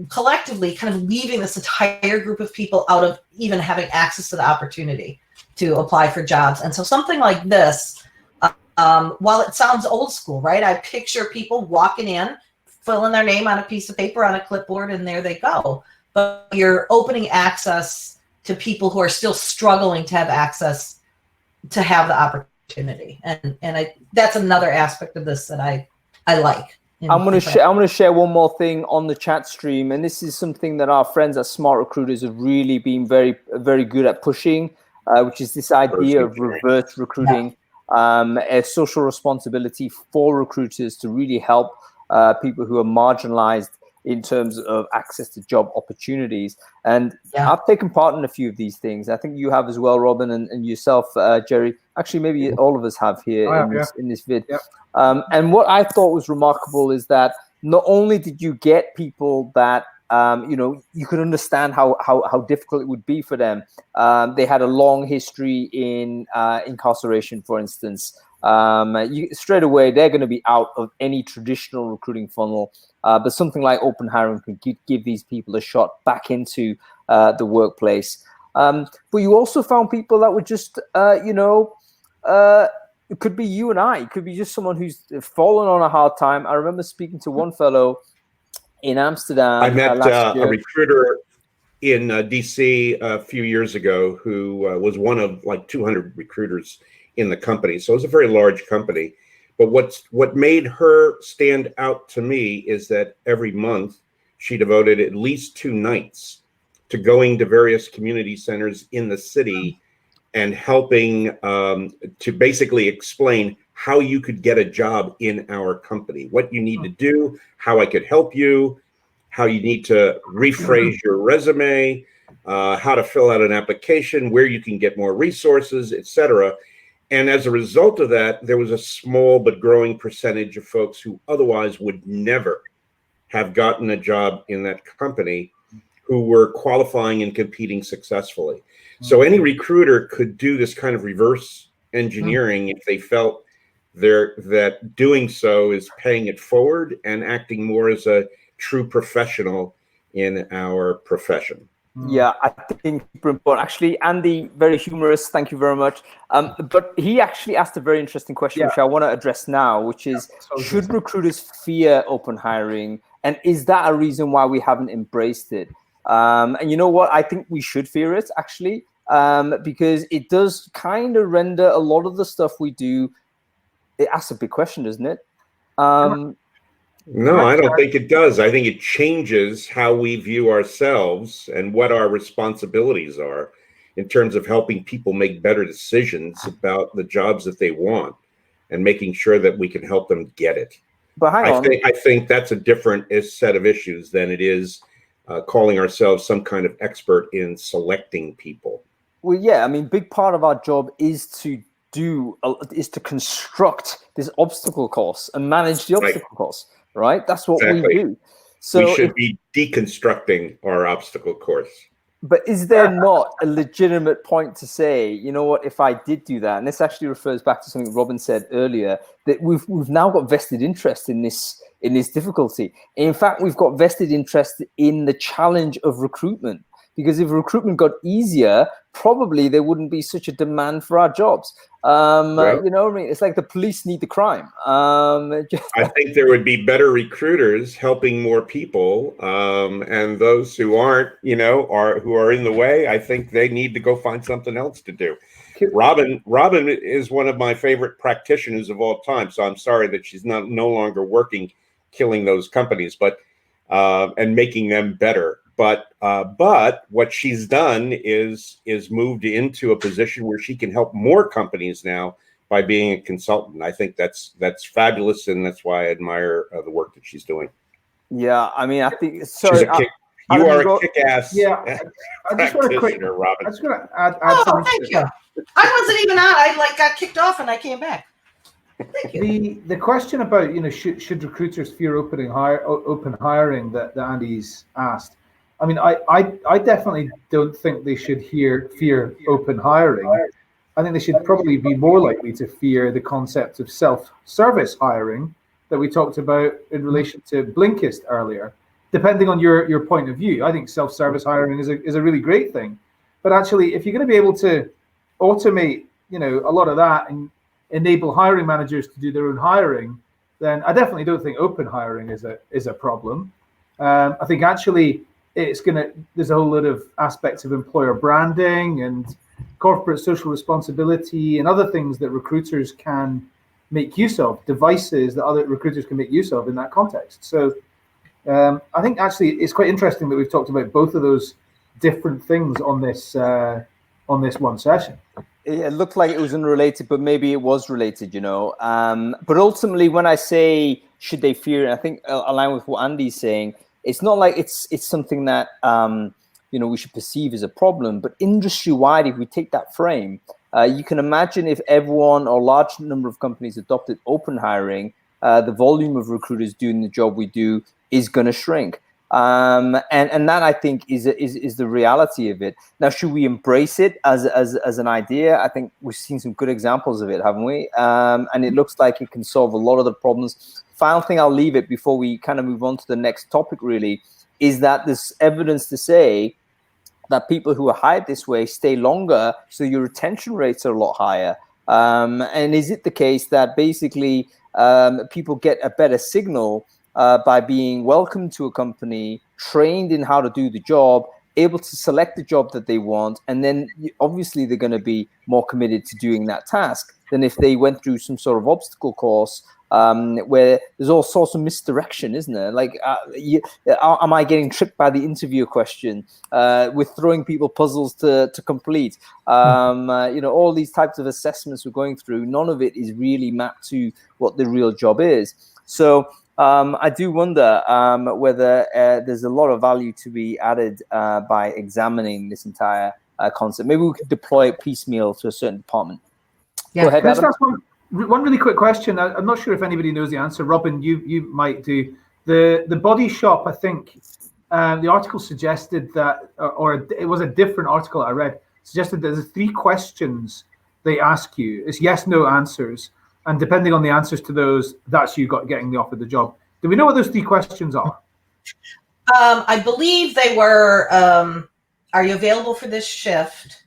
collectively kind of leaving this entire group of people out of even having access to the opportunity to apply for jobs. And so something like this, while it sounds old school, right? I picture people walking in, filling their name on a piece of paper on a clipboard, and there they go. But you're opening access to people who are still struggling to have access to have the opportunity. And that's another aspect of this that I like. I'm going to share one more thing on the chat stream, and this is something that our friends at Smart Recruiters have really been very, very good at pushing, which is this idea of reverse recruiting, a social responsibility for recruiters to really help people who are marginalized in terms of access to job opportunities. And I've taken part in a few of these things. I think you have as well, Robin, and yourself, Gerry. Actually, maybe all of us have here in this vid. Yeah. And what I thought was remarkable is that not only did you get people that you could understand how difficult it would be for them. They had a long history in incarceration, for instance. Straight away, they're going to be out of any traditional recruiting funnel. But something like open hiring can give these people a shot back into the workplace. But you also found people that were just, it could be you and I. It could be just someone who's fallen on a hard time. I remember speaking to one fellow in Amsterdam. I met a recruiter in DC a few years ago who was one of like 200 recruiters in the company. So it was a very large company. But what made her stand out to me is that every month she devoted at least 2 nights to going to various community centers in the city and helping to basically explain how you could get a job in our company, what you need to do, how I could help you, how you need to rephrase your resume, how to fill out an application, where you can get more resources, etc. And as a result of that, there was a small but growing percentage of folks who otherwise would never have gotten a job in that company who were qualifying and competing successfully. So any recruiter could do this kind of reverse engineering if they felt that doing so is paying it forward and acting more as a true professional in our profession. Yeah, I think super important. Actually, Andy, very humorous. Thank you very much. But he actually asked a very interesting question, which I want to address now, which is, should recruiters fear open hiring And is that a reason why we haven't embraced it? And you know what? I think we should fear it, actually, because it does kind of render a lot of the stuff we do. It asks a big question, doesn't it? No, I don't think it does. I think it changes how we view ourselves and what our responsibilities are in terms of helping people make better decisions about the jobs that they want and making sure that we can help them get it. But hang on. I think that's a different set of issues than it is calling ourselves some kind of expert in selecting people. Well, yeah, I mean, big part of our job is to construct this obstacle course and manage the obstacle course, right? That's what we do. So we should be deconstructing our obstacle course. But is there not a legitimate point to say, you know what, if I did do that, and this actually refers back to something Robin said earlier, that we've now got vested interest in this difficulty. In fact, we've got vested interest in the challenge of recruitment. Because if recruitment got easier, probably there wouldn't be such a demand for our jobs. Right. You know what I mean? It's like the police need the crime. I think there would be better recruiters helping more people, and those who aren't, who are in the way, I think they need to go find something else to do. Robin is one of my favorite practitioners of all time. So I'm sorry that she's no longer working, killing those companies, but and making them better. But what she's done is moved into a position where she can help more companies now by being a consultant. I think that's fabulous, and that's why I admire the work that she's doing. Yeah, I mean, I think so. You are a kick-ass. Yeah, I just want to Robin. I just want to add something. Thank you. I wasn't even out. I got kicked off and I came back. Thank you. The question about should recruiters fear open hiring that Andy's asked. I mean, I definitely don't think they should fear open hiring. I think they should probably be more likely to fear the concept of self-service hiring that we talked about in relation to Blinkist earlier. Depending on your point of view, I think self-service hiring is a really great thing. But actually, if you're going to be able to automate, a lot of that and enable hiring managers to do their own hiring, then I definitely don't think open hiring is a problem. I think actually there's a whole lot of aspects of employer branding and corporate social responsibility and other things that recruiters can make use of, devices that other recruiters can make use of in that context. So I think actually it's quite interesting that we've talked about both of those different things on this one session. It looked like it was unrelated, but maybe it was related, But ultimately, when I say should they fear, and I think align with what Andy's saying, it's not like it's something that we should perceive as a problem, but industry-wide, if we take that frame, you can imagine if everyone or a large number of companies adopted open hiring, the volume of recruiters doing the job we do is going to shrink, and that I think is the reality of it. Now, should we embrace it as an idea? I think we've seen some good examples of it, haven't we? And it looks like it can solve a lot of the problems. Final thing I'll leave it before we kind of move on to the next topic really is that there's evidence to say that people who are hired this way stay longer, so your retention rates are a lot higher. And is it the case that basically people get a better signal by being welcomed to a company, trained in how to do the job, able to select the job that they want, and then obviously they're going to be more committed to doing that task than if they went through some sort of obstacle course where there's all sorts of misdirection, isn't there? Like, am I getting tricked by the interviewer question? We're throwing people puzzles to complete. All these types of assessments we're going through, none of it is really mapped to what the real job is. So I do wonder whether there's a lot of value to be added by examining this entire concept. Maybe we could deploy it piecemeal to a certain department. Yeah. Go ahead, Adam. One really quick question. I'm not sure if anybody knows the answer. Robin, you might do. The Body Shop, I think, the article suggested that, or it was a different article I read, suggested that there's 3 questions they ask you. It's yes, no answers. And depending on the answers to those, that's you getting the offer of the job. Do we know what those 3 questions are? I believe they were, are you available for this shift?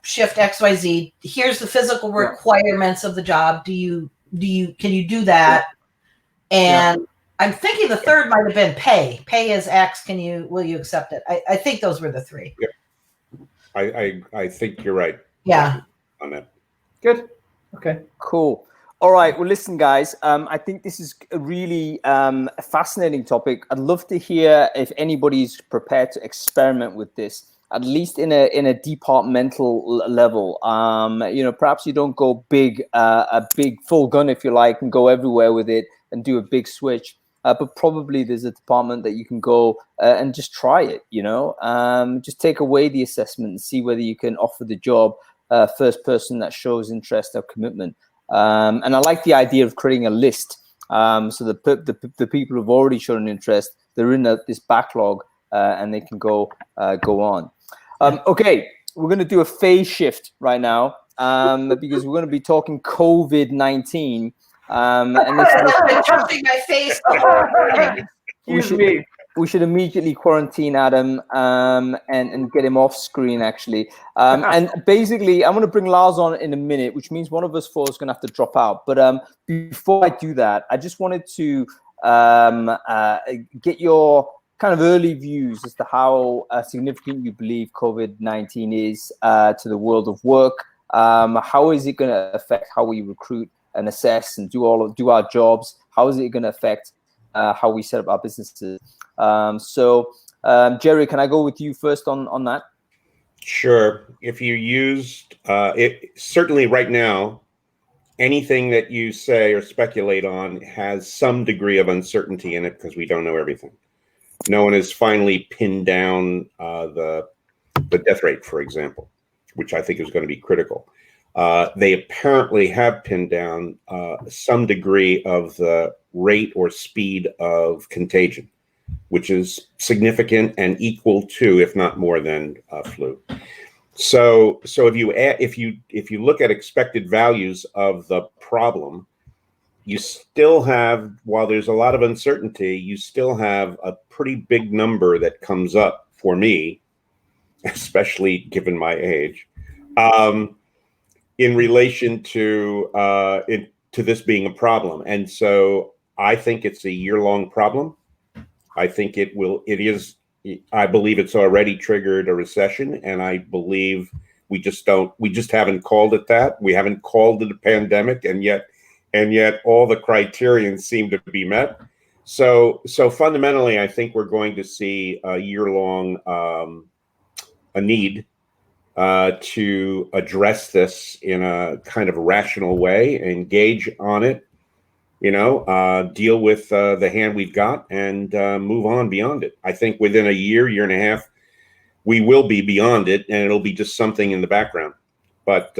Shift XYZ. Here's the physical requirements of the job. Can you do that? And I'm thinking the third might have been pay. Pay as X. Will you accept it? I think those were the three. Yep. I think you're right. Yeah. On that. Good. Okay. Cool. All right. Well, listen, guys. I think this is a really a fascinating topic. I'd love to hear if anybody's prepared to experiment with this, at least in a departmental level. Perhaps you don't go big, a big full gun, if you like, and go everywhere with it and do a big switch. But probably there's a department that you can go and just try it. Just take away the assessment and see whether you can offer the job. First person that shows interest or commitment. And I like the idea of creating a list. So the people who've already shown an interest, they're in this backlog and they can go on. Okay, we're going to do a phase shift right now because we're going to be talking COVID-19. And I've been touching my face the whole morning. We should immediately quarantine Adam and get him off screen, actually. And basically, I'm going to bring Lars on in a minute, which means one of us four is going to have to drop out. But before I do that, I just wanted to get your kind of early views as to how significant you believe COVID-19 is to the world of work. How is it going to affect how we recruit and assess and do our jobs? How is it going to affect how we set up our businesses? Gerry, can I go with you first on that? Sure. If you used it, certainly right now, anything that you say or speculate on has some degree of uncertainty in it because we don't know everything. No one has finally pinned down the death rate, for example, which I think is going to be critical. They apparently have pinned down some degree of the rate or speed of contagion, which is significant and equal to, if not more than, flu. So if you look at expected values of the problem, you still have, while there's a lot of uncertainty, you still have a pretty big number that comes up for me, especially given my age. In relation to this being a problem. And so I think it's a year-long problem. I think it is, I believe it's already triggered a recession, and I believe we just haven't called it that. We haven't called it a pandemic, and yet all the criterion seem to be met. So fundamentally, I think we're going to see a year-long a need to address this in a kind of rational way, engage on it, deal with the hand we've got and move on beyond it. I think within a year and a half, we will be beyond it and it'll be just something in the background. But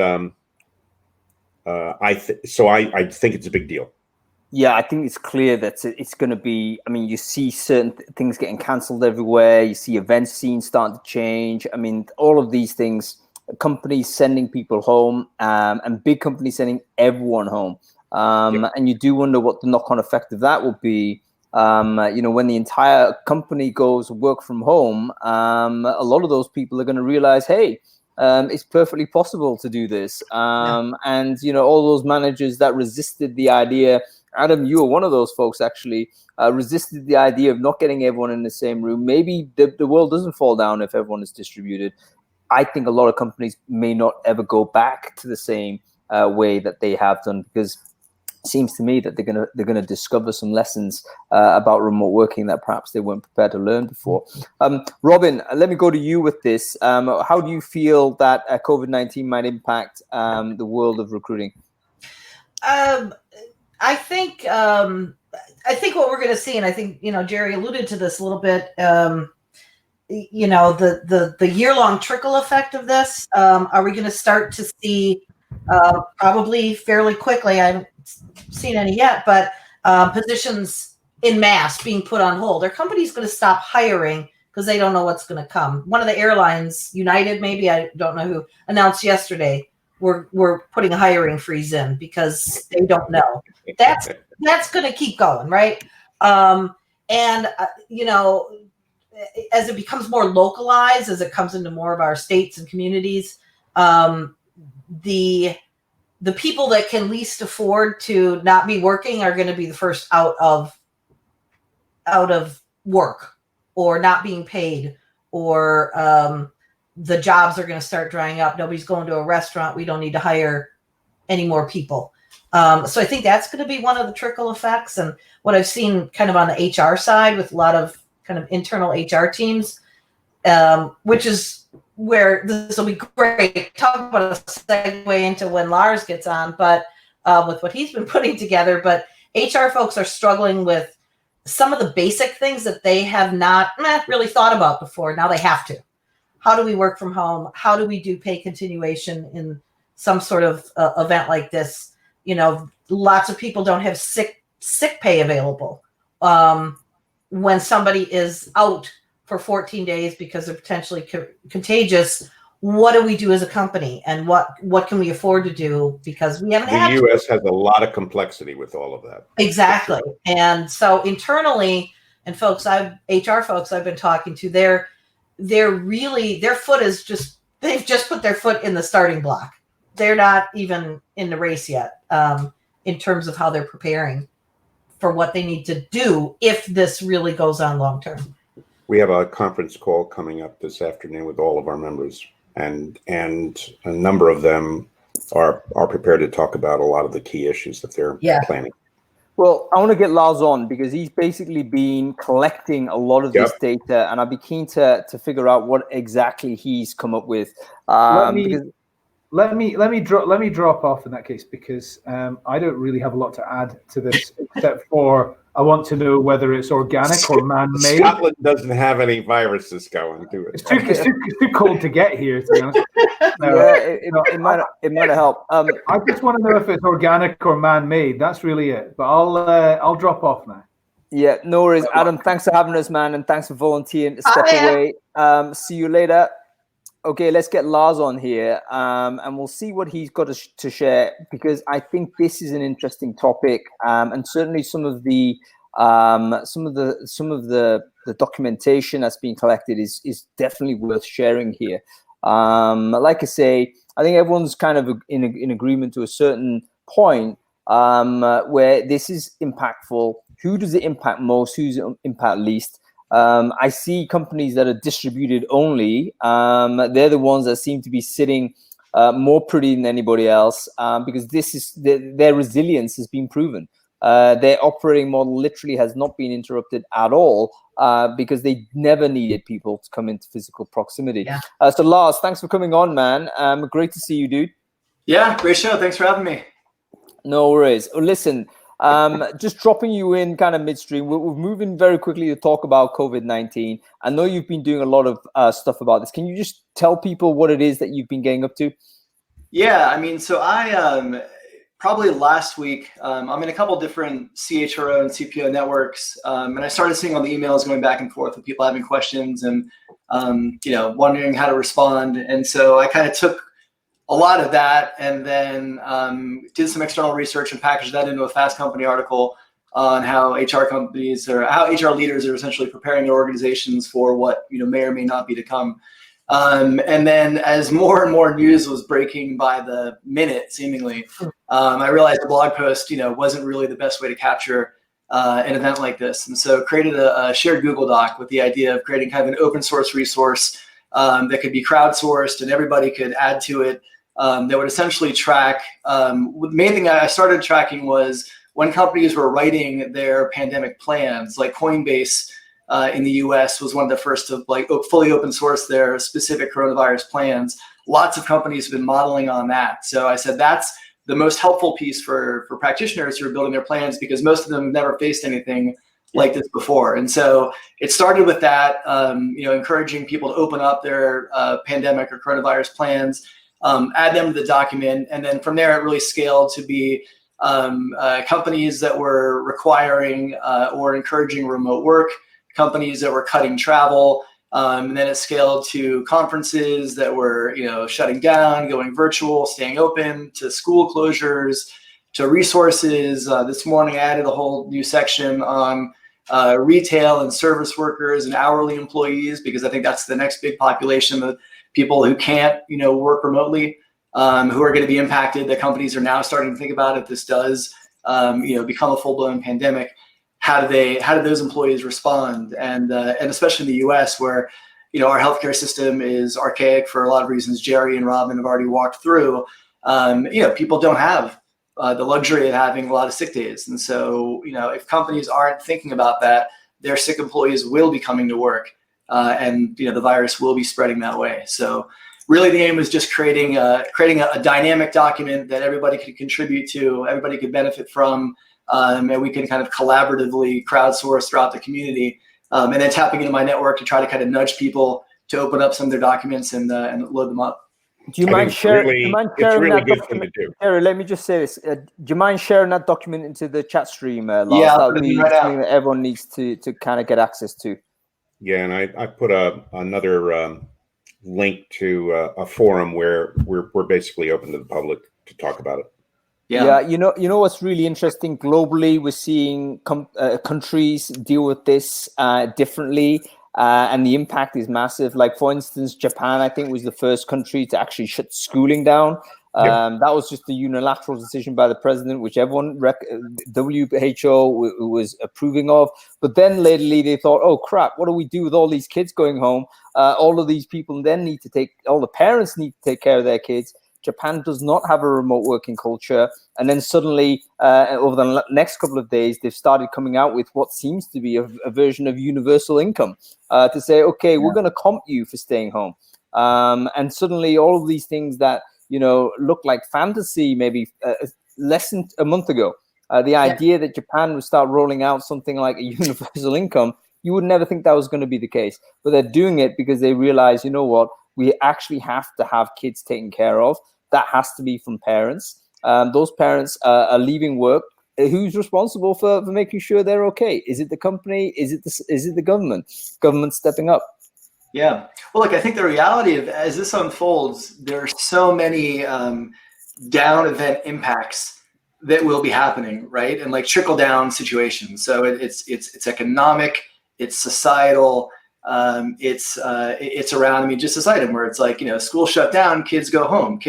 I think it's a big deal. Yeah, I think it's clear that it's going to be, I mean, you see certain things getting canceled everywhere. You see event scenes starting to change. I mean, all of these things, companies sending people home and big companies sending everyone home. Yep. And you do wonder what the knock-on effect of that will be. When the entire company goes work from home, a lot of those people are going to realize, hey, it's perfectly possible to do this. And, all those managers that resisted the idea, Adam, you were one of those folks actually, resisted the idea of not getting everyone in the same room. Maybe the world doesn't fall down if everyone is distributed. I think a lot of companies may not ever go back to the same way that they have done, because it seems to me that they're gonna discover some lessons about remote working that perhaps they weren't prepared to learn before. Robin, let me go to you with this. How do you feel that COVID-19 might impact the world of recruiting? I think what we're going to see, and I think Gerry alluded to this a little bit. The year-long trickle effect of this. Are we going to start to see probably fairly quickly? I haven't seen any yet, but positions in mass being put on hold. Are companies going to stop hiring because they don't know what's going to come? One of the airlines, United, maybe, I don't know who, announced yesterday we're putting a hiring freeze in because they don't know. That's going to keep going, right? As it becomes more localized, as it comes into more of our states and communities, the people that can least afford to not be working are going to be the first out of out of work or not being paid, or the jobs are going to start drying up. Nobody's going to a restaurant. We don't need to hire any more people. So I think that's going to be one of the trickle effects. And what I've seen kind of on the HR side with a lot of kind of internal HR teams, which is where this will be great. Talk about a segue into when Lars gets on, but with what he's been putting together. But HR folks are struggling with some of the basic things that they have not really thought about before. Now they have to. How do we work from home? How do we do pay continuation in some sort of event like this? You know, lots of people don't have sick pay available when somebody is out for 14 days because they're potentially contagious. What do we do as a company, and what can we afford to do, because we haven't had the U.S. has a lot of complexity with all of that. Exactly. And so internally, and HR folks I've been talking to, they're really, their foot is just, they've just put their foot in the starting block. They're not even in the race yet in terms of how they're preparing for what they need to do if this really goes on long term. We have a conference call coming up this afternoon with all of our members, and a number of them are prepared to talk about a lot of the key issues that they're planning. Well, I want to get Lars on because he's basically been collecting a lot of this data, and I'd be keen to figure out what exactly he's come up with. Let me drop off in that case, because I don't really have a lot to add to this except for I want to know whether it's organic or man-made. Scotland doesn't have any viruses going to it. It's too cold to get here, to be honest. It might have helped. I just want to know if it's organic or man-made. That's really it. But I'll drop off now. Yeah, no worries, Adam. Thanks for having us, man, and thanks for volunteering to step away. See you later. Okay, let's get Lars on here, and we'll see what he's got to share, because I think this is an interesting topic, and certainly some of the documentation that's being collected is definitely worth sharing here. Like I say, I think everyone's kind of in agreement to a certain point where this is impactful. Who does it impact most? Who's it impact least? I see companies that are distributed only. They're the ones that seem to be sitting more pretty than anybody else, because this is their resilience has been proven. Their operating model literally has not been interrupted at all because they never needed people to come into physical proximity. Yeah. So Lars, thanks for coming on, man. Great to see you, dude. Yeah, great show. Thanks for having me. No worries. Listen, just dropping you in kind of midstream, we're moving very quickly to talk about COVID-19. I know you've been doing a lot of stuff about this. Can you just tell people what it is that you've been getting up to? Yeah, I mean, so I probably last week, I'm in a couple different CHRO and CPO networks, and I started seeing all the emails going back and forth with people having questions and wondering how to respond. And so I kind of took a lot of that and then did some external research and packaged that into a Fast Company article on how HR companies or how HR leaders are essentially preparing their organizations for what may or may not be to come. And then as more and more news was breaking by the minute, seemingly, I realized the blog post wasn't really the best way to capture an event like this. And so created a shared Google Doc with the idea of creating kind of an open source resource that could be crowdsourced and everybody could add to it. That would essentially track, the main thing I started tracking was when companies were writing their pandemic plans, like Coinbase in the US was one of the first to fully open source their specific coronavirus plans. Lots of companies have been modeling on that. So I said that's the most helpful piece for practitioners who are building their plans, because most of them have never faced anything like this before. And so it started with that, encouraging people to open up their pandemic or coronavirus plans, add them to the document. And then from there, it really scaled to be companies that were requiring or encouraging remote work, companies that were cutting travel. And then it scaled to conferences that were, shutting down, going virtual, staying open, to school closures, to resources. This morning, I added a whole new section on retail and service workers and hourly employees, because I think that's the next big population of people who can't, work remotely, who are going to be impacted. The companies are now starting to think about if this does, become a full-blown pandemic, how did those employees respond? And especially in the U.S., where our healthcare system is archaic for a lot of reasons Gerry and Robin have already walked through. People don't have the luxury of having a lot of sick days, and so if companies aren't thinking about that, their sick employees will be coming to work, and the virus will be spreading that way. So really, the aim was just creating a dynamic document that everybody could contribute to, everybody could benefit from, and we can kind of collaboratively crowdsource throughout the community, and then tapping into my network to try to kind of nudge people to open up some of their documents and load them up. Do you mind sharing that good document? thing to do. Gerry, let me just say this. Do you mind sharing that document into the chat stream, Lars? Yeah, that would be something that everyone needs to kind of get access to. Yeah, and I put another link to a forum where we're basically open to the public to talk about it. Yeah, you know what's really interesting? Globally, we're seeing countries deal with this differently. And the impact is massive. Like, for instance, Japan, I think, was the first country to actually shut schooling down. That was just a unilateral decision by the president, which everyone, WHO was approving of. But then lately they thought, oh, crap, what do we do with all these kids going home? All of these people then all the parents need to take care of their kids. Japan does not have a remote working culture. And then suddenly, over the next couple of days, they've started coming out with what seems to be a version of universal income to say, okay, we're going to comp you for staying home. And suddenly all of these things that, look like fantasy maybe less than a month ago, the idea that Japan would start rolling out something like a universal income, you would never think that was going to be the case. But they're doing it because they realize, you know what, we actually have to have kids taken care of. That has to be from parents. Those parents are leaving work. Who's responsible for making sure they're okay? Is it the company? Is it the government? Government stepping up. Yeah. Well, look, I think the reality of as this unfolds, there are so many down event impacts that will be happening, right? And like trickle down situations. So it's economic, it's societal, it's around. I mean, just this item where it's like, school shut down, kids go home,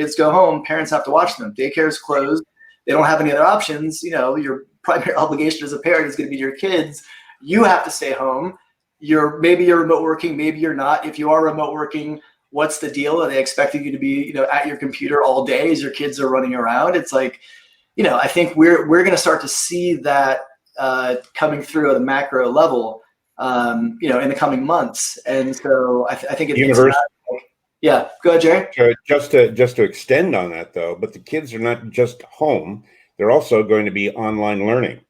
parents have to watch them. Daycare is closed. They don't have any other options. Your primary obligation as a parent is going to be your kids. You have to stay home. Maybe you're remote working, maybe you're not. If you are remote working, what's the deal? Are they expecting you to be, at your computer all day as your kids are running around? It's like, I think we're going to start to see that coming through at a macro level, in the coming months. And so I think it's yeah. Go ahead, Gerry. So just to extend on that though, but the kids are not just home; they're also going to be online learning.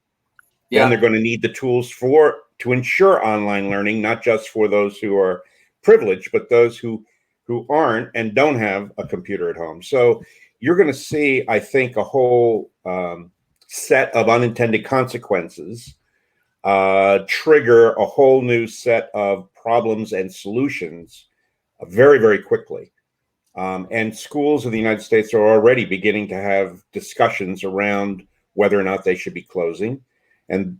Yeah, and they're going to need the tools to ensure online learning, not just for those who are privileged, but those who aren't and don't have a computer at home. So you're going to see, I think, a whole set of unintended consequences trigger a whole new set of problems and solutions very, very quickly. And schools in the United States are already beginning to have discussions around whether or not they should be closing. And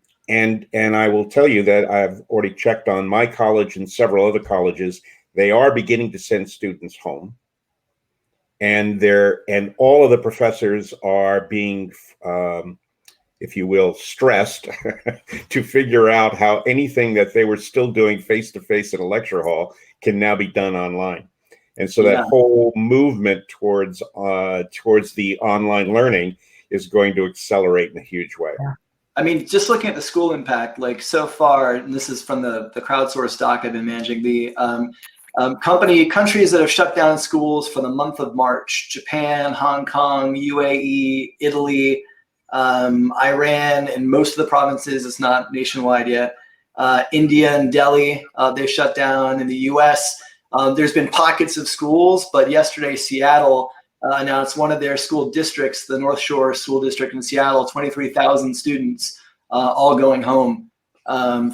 I will tell you that I've already checked on my college and several other colleges. They are beginning to send students home. And all of the professors are being, if you will, stressed to figure out how anything that they were still doing face-to-face in a lecture hall can now be done online. And so that whole movement towards the online learning is going to accelerate in a huge way. Yeah. I mean, just looking at the school impact, like so far, and this is from the crowdsourced doc I've been managing, the countries that have shut down schools for the month of March: Japan, Hong Kong, UAE, Italy, Iran, and most of the provinces. It's not nationwide yet. India and Delhi, they've shut down. In the US, there's been pockets of schools, but yesterday Seattle announced one of their school districts, the North Shore School District in Seattle, 23,000 students all going home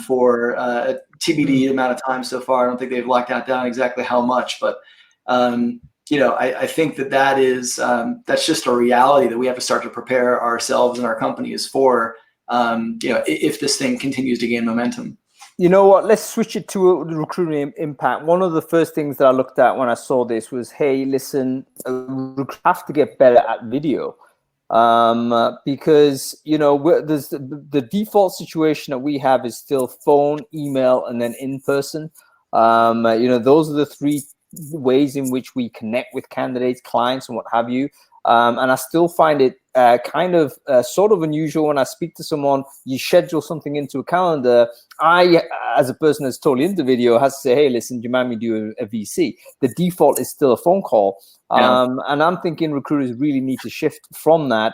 for a TBD amount of time so far. I don't think they've locked that down exactly how much, but I think that is that's just a reality that we have to start to prepare ourselves and our companies for, if this thing continues to gain momentum. You know what? Let's switch it to the recruiting impact. One of the first things that I looked at when I saw this was, hey, listen, recruiters have to get better at video. because there's the default situation that we have is still phone, email, and then in person. Those are the three ways in which we connect with candidates, clients, and what have you. And I still find it kind of sort of unusual when I speak to someone. You schedule something into a calendar. I, as a person that's totally into video, has to say, hey, listen, do you mind me doing a VC? The default is still a phone call. And I'm thinking recruiters really need to shift from that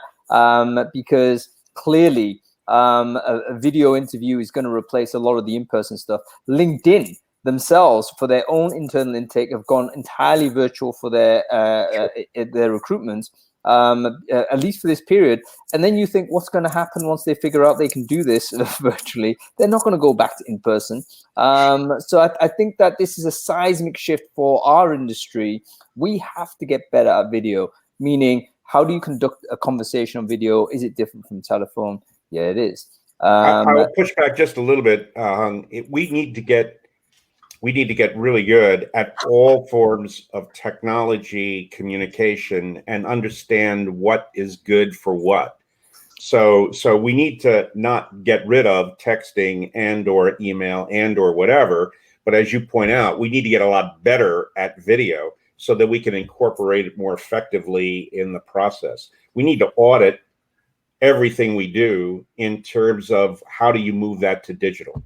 because clearly a video interview is going to replace a lot of the in-person stuff. LinkedIn themselves, for their own internal intake, have gone entirely virtual for their recruitment, at least for this period. And then you think, what's going to happen once they figure out they can do this virtually? They're not going to go back to in-person. So I think that this is a seismic shift for our industry. We have to get better at video, meaning how do you conduct a conversation on video? Is it different from telephone? Yeah, it is. I will push back just a little bit. We need to get really good at all forms of technology communication and understand what is good for what. So we need to not get rid of texting and or email and or whatever. But as you point out, we need to get a lot better at video so that we can incorporate it more effectively in the process. We need to audit everything we do in terms of how do you move that to digital.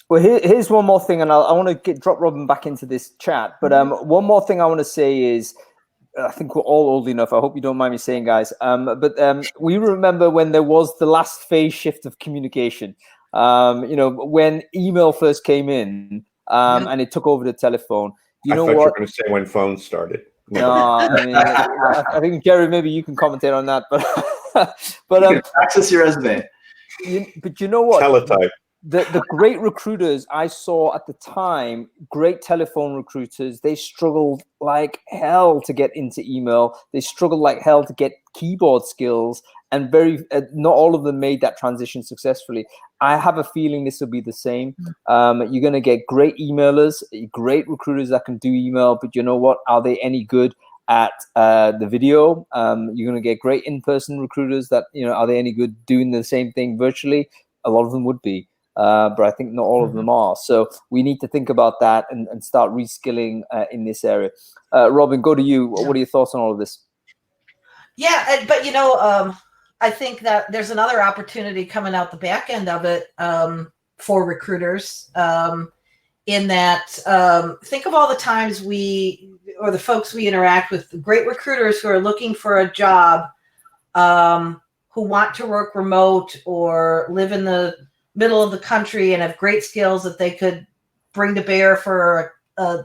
Well, here's one more thing, and I want to drop Robin back into this chat. But one more thing I want to say is, I think we're all old enough. I hope you don't mind me saying, guys. But we remember when there was the last phase shift of communication. When email first came in, and it took over the telephone. I thought you were going to say when phones started. No, I mean, I think Gerry, maybe you can commentate on that. But access your resume. But you know what? Teletype. The great recruiters I saw at the time, great telephone recruiters, they struggled like hell to get into email. They struggled like hell to get keyboard skills, and not all of them made that transition successfully. I have a feeling this will be the same. You're going to get great emailers, great recruiters that can do email, but you know what? Are they any good at the video? You're going to get great in-person recruiters that, are they any good doing the same thing virtually? A lot of them would be. But I think not all of them are. So we need to think about that and start reskilling in this area. Robin, go to you. What are your thoughts on all of this? Yeah, but I think that there's another opportunity coming out the back end of it for recruiters. In that, think of all the times or the folks we interact with, great recruiters who are looking for a job, who want to work remote or live in the middle of the country and have great skills that they could bring to bear for a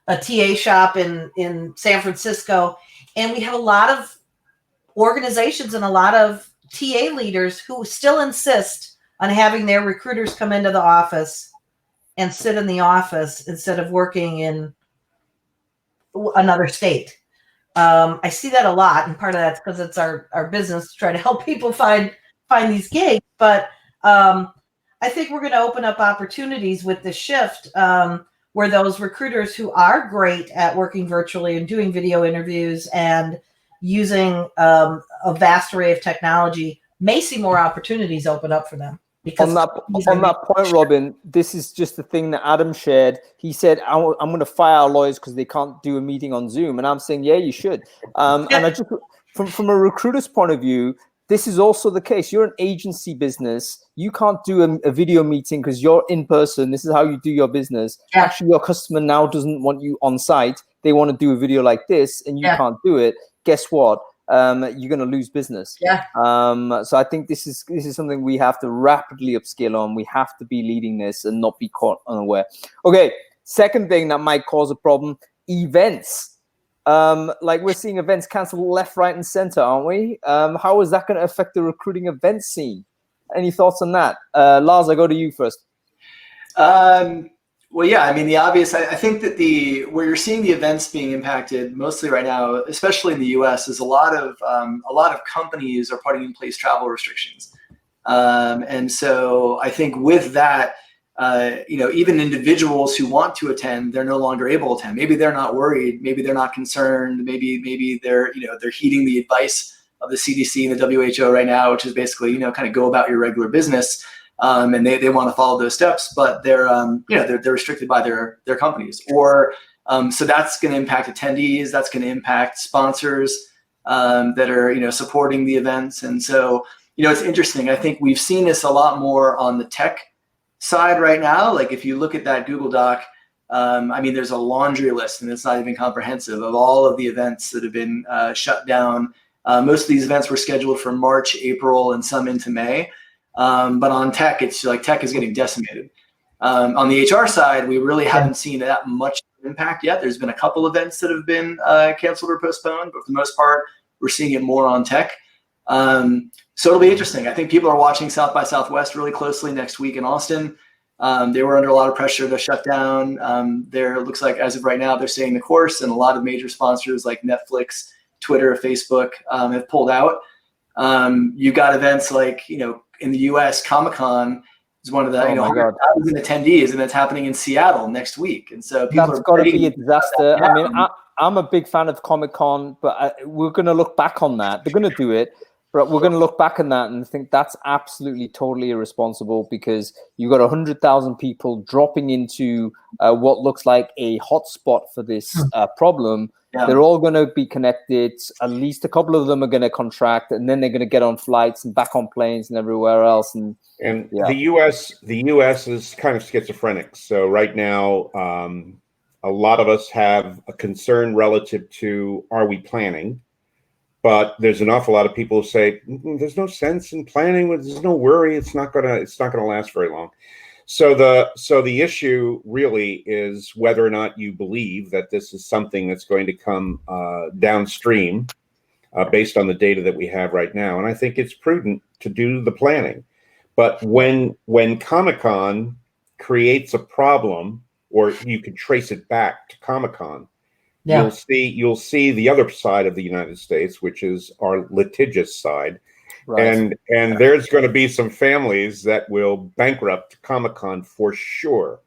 TA shop in San Francisco. And we have a lot of organizations and a lot of TA leaders who still insist on having their recruiters come into the office and sit in the office instead of working in another state. I see that a lot, and part of that's because it's our business to try to help people find these gigs. But I think we're going to open up opportunities with the shift where those recruiters who are great at working virtually and doing video interviews and using a vast array of technology may see more opportunities open up for them. Because on that point, Robin, this is just the thing that Adam shared. He said, I'm going to fire our lawyers because they can't do a meeting on Zoom. And I'm saying, yeah, you should. And I just, from a recruiter's point of view, this is also the case. You're an agency business. You can't do a video meeting because you're in person. This is how you do your business. Yeah. Actually, your customer now doesn't want you on site. They want to do a video like this, and you can't do it. Guess what? You're going to lose business. Yeah. So I think this is something we have to rapidly upskill on. We have to be leading this and not be caught unaware. Okay. Second thing that might cause a problem: events. Like we're seeing events canceled left, right, and center, aren't we? How is that going to affect the recruiting event scene? Any thoughts on that? Lars, I go to you first. Well, yeah, I mean, the obvious, I think that where you're seeing the events being impacted mostly right now, especially in the US, is a lot of companies are putting in place travel restrictions. And so I think with that, even individuals who want to attend, they're no longer able to attend. Maybe they're not worried. Maybe they're not concerned. Maybe they're heeding the advice the CDC and the WHO right now, which is basically, kind of go about your regular business. And they want to follow those steps, but they're restricted by their companies. Or so that's going to impact attendees. That's going to impact sponsors that are supporting the events. And so it's interesting. I think we've seen this a lot more on the tech side right now. Like if you look at that Google Doc, there's a laundry list, and it's not even comprehensive, of all of the events that have been shut down. Most of these events were scheduled for March, April, and some into May. But on tech, it's like tech is getting decimated. On the HR side, we really haven't seen that much impact yet. There's been a couple events that have been canceled or postponed, but for the most part, we're seeing it more on tech. So it'll be interesting. I think people are watching South by Southwest really closely next week in Austin. They were under a lot of pressure to shut down. There looks like as of right now, they're staying the course, and a lot of major sponsors like Netflix, Twitter, Facebook have pulled out. You've got events like, in the U.S., Comic-Con is one of the 100,000 attendees, and it's happening in Seattle next week. And so people that's got to be a disaster. I'm a big fan of Comic-Con, but we're going to look back on that. They're going to do it, but we're going to look back on that and think that's absolutely totally irresponsible, because you've got 100,000 people dropping into what looks like a hotspot for this problem. Yeah. They're all going to be connected. At least a couple of them are going to contract, and then they're going to get on flights and back on planes and everywhere else. And the U.S. is kind of schizophrenic. So right now, a lot of us have a concern relative to, are we planning? But there's an awful lot of people who say there's no sense in planning. There's no worry. It's not gonna last very long. So the issue really is whether or not you believe that this is something that's going to come downstream based on the data that we have right now. And I think it's prudent to do the planning. But when Comic-Con creates a problem, or you can trace it back to Comic-Con, you'll see the other side of the United States, which is our litigious side. Right. And there's going to be some families that will bankrupt Comic-Con for sure.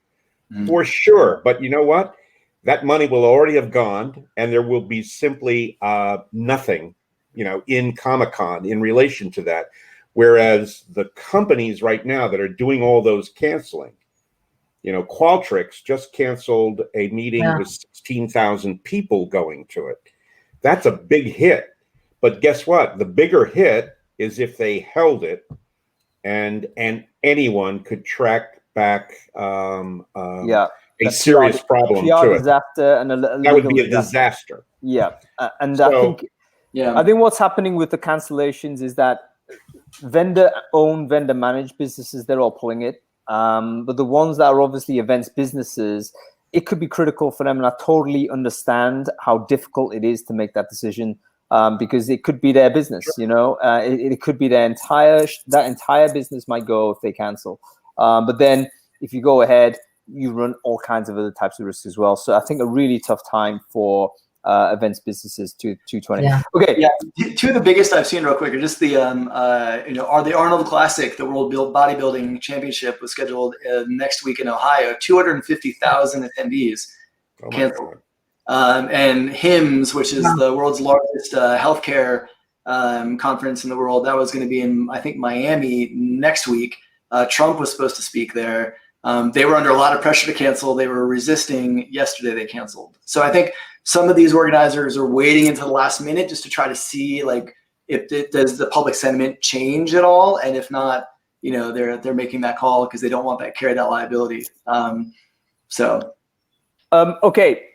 For sure. But you know what? That money will already have gone, and there will be simply nothing, in Comic-Con in relation to that. Whereas the companies right now that are doing all those canceling, Qualtrics just canceled a meeting with 16,000 people going to it. That's a big hit. But guess what? The bigger hit is if they held it, and anyone could track back a serious problem to it. Disaster and that would be a disaster. Yeah, and so, I think what's happening with the cancellations is that vendor-owned, vendor-managed businesses, they're all pulling it. But the ones that are obviously events businesses, it could be critical for them, and I totally understand how difficult it is to make that decision. Because it could be their business, it could be that entire business might go if they cancel. But then if you go ahead, you run all kinds of other types of risks as well. So I think a really tough time for events businesses to 2020. Yeah. Okay. Yeah. Two of the biggest I've seen real quick are just the the Arnold Classic, the World Bodybuilding Championship, was scheduled next week in Ohio. 250,000 attendees canceled. And HIMSS, which is the world's largest healthcare conference in the world, that was going to be in, I think, Miami next week. Trump was supposed to speak there. They were under a lot of pressure to cancel. They were resisting. Yesterday, they canceled. So I think some of these organizers are waiting until the last minute just to try to see, does the public sentiment change at all? And if not, they're making that call because they don't want that liability. Okay.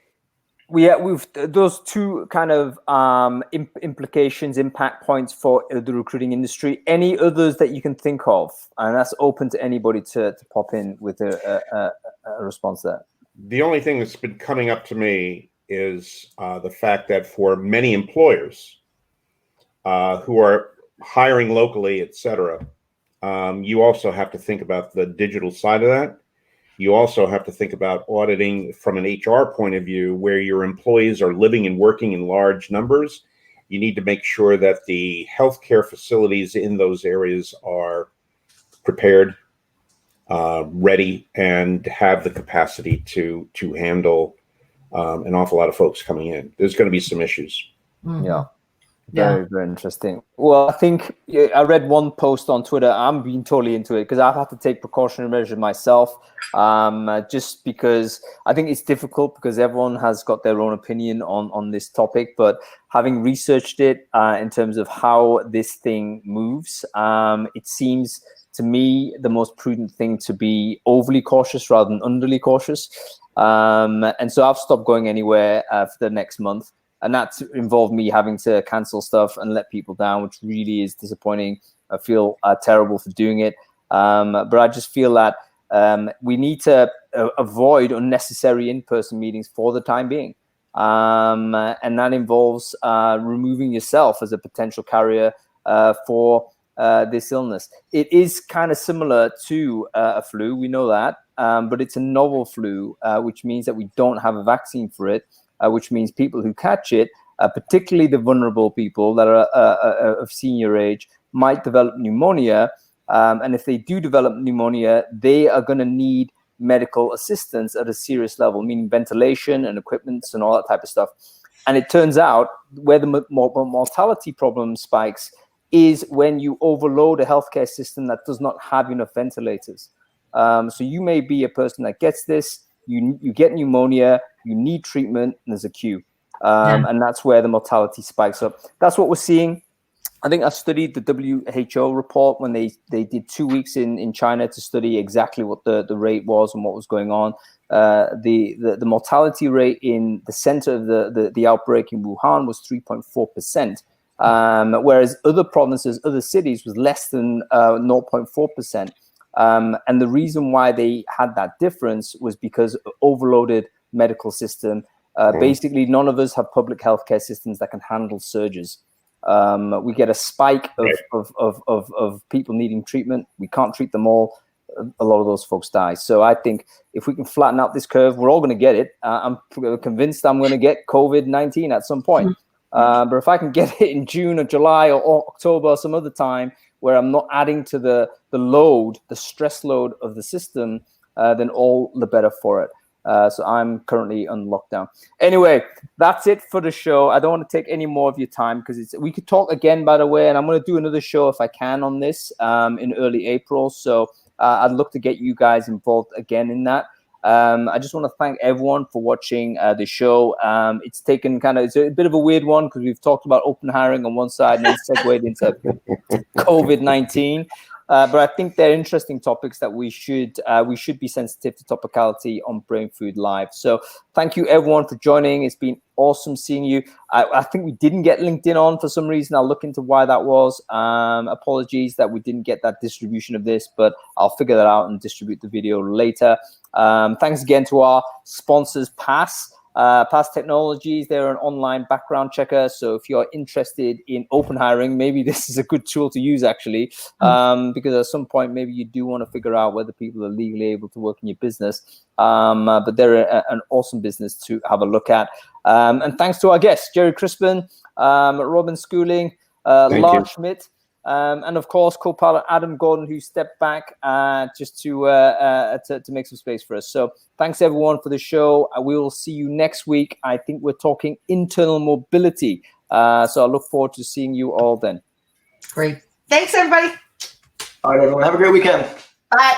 We've those two kind of implications, impact points for the recruiting industry. Any others that you can think of? And that's open to anybody to pop in with a response there. The only thing that's been coming up to me is the fact that for many employers who are hiring locally, et cetera, you also have to think about the digital side of that. You also have to think about auditing from an HR point of view, where your employees are living and working in large numbers. You need to make sure that the healthcare facilities in those areas are prepared, ready, and have the capacity to handle an awful lot of folks coming in. There's going to be some issues. Yeah. Very interesting. Well, I think I read one post on Twitter. I'm being totally into it because I've had to take precautionary measures myself, just because I think it's difficult because everyone has got their own opinion on this topic. But having researched it in terms of how this thing moves, it seems to me the most prudent thing to be overly cautious rather than underly cautious. And so I've stopped going anywhere for the next month. And that's involved me having to cancel stuff and let people down, which really is disappointing. I feel terrible for doing it. But I just feel that we need to avoid unnecessary in-person meetings for the time being. And that involves removing yourself as a potential carrier for this illness. It is kind of similar to a flu. We know that. But it's a novel flu, which means that we don't have a vaccine for it. Which means people who catch it, particularly the vulnerable people that are of senior age, might develop pneumonia. And if they do develop pneumonia, they are going to need medical assistance at a serious level, meaning ventilation and equipment and all that type of stuff. And it turns out where the mortality problem spikes is when you overload a healthcare system that does not have enough ventilators. So you may be a person that gets this, you get pneumonia, you need treatment, and there's a queue. And that's where the mortality spikes up. That's what we're seeing. I think I studied the WHO report when they did 2 weeks in China to study exactly what the rate was and what was going on. The mortality rate in the center of the outbreak in Wuhan was 3.4%, whereas other provinces, other cities was less than 0.4%. And the reason why they had that difference was because of overloaded medical system. Basically, none of us have public healthcare systems that can handle surges. We get a spike of people needing treatment. We can't treat them all. A lot of those folks die. So I think if we can flatten out this curve, we're all going to get it. I'm convinced I'm going to get COVID-19 at some point. But if I can get it in June or July or October or some other time where I'm not adding to the load, the stress load of the system, then all the better for it. So I'm currently on lockdown. Anyway, that's it for the show. I don't want to take any more of your time because we could talk again, by the way, and I'm going to do another show if I can on this in early April. So I'd love to get you guys involved again in that. I just want to thank everyone for watching the show. It's taken it's a bit of a weird one because we've talked about open hiring on one side and then segued into COVID-19. But I think they're interesting topics that we should be sensitive to topicality on Brainfood Live. So thank you everyone for joining. It's been awesome seeing you. I think we didn't get LinkedIn on for some reason. I'll look into why that was. Apologies that we didn't get that distribution of this, but I'll figure that out and distribute the video later. Thanks again to our sponsors, Pass Technologies. They're an online background checker. So if you're interested in open hiring, maybe this is a good tool to use actually, because at some point, maybe you do want to figure out whether people are legally able to work in your business. But they're an awesome business to have a look at. And thanks to our guests, Gerry Crispin, Robin Schooling, Lars Schmidt, and of course, co-pilot Adam Gordon, who stepped back just to make some space for us. So thanks everyone for the show. We will see you next week. I think we're talking internal mobility. So I look forward to seeing you all then. Great. Thanks, everybody. All right, everyone. Have a great weekend. Bye.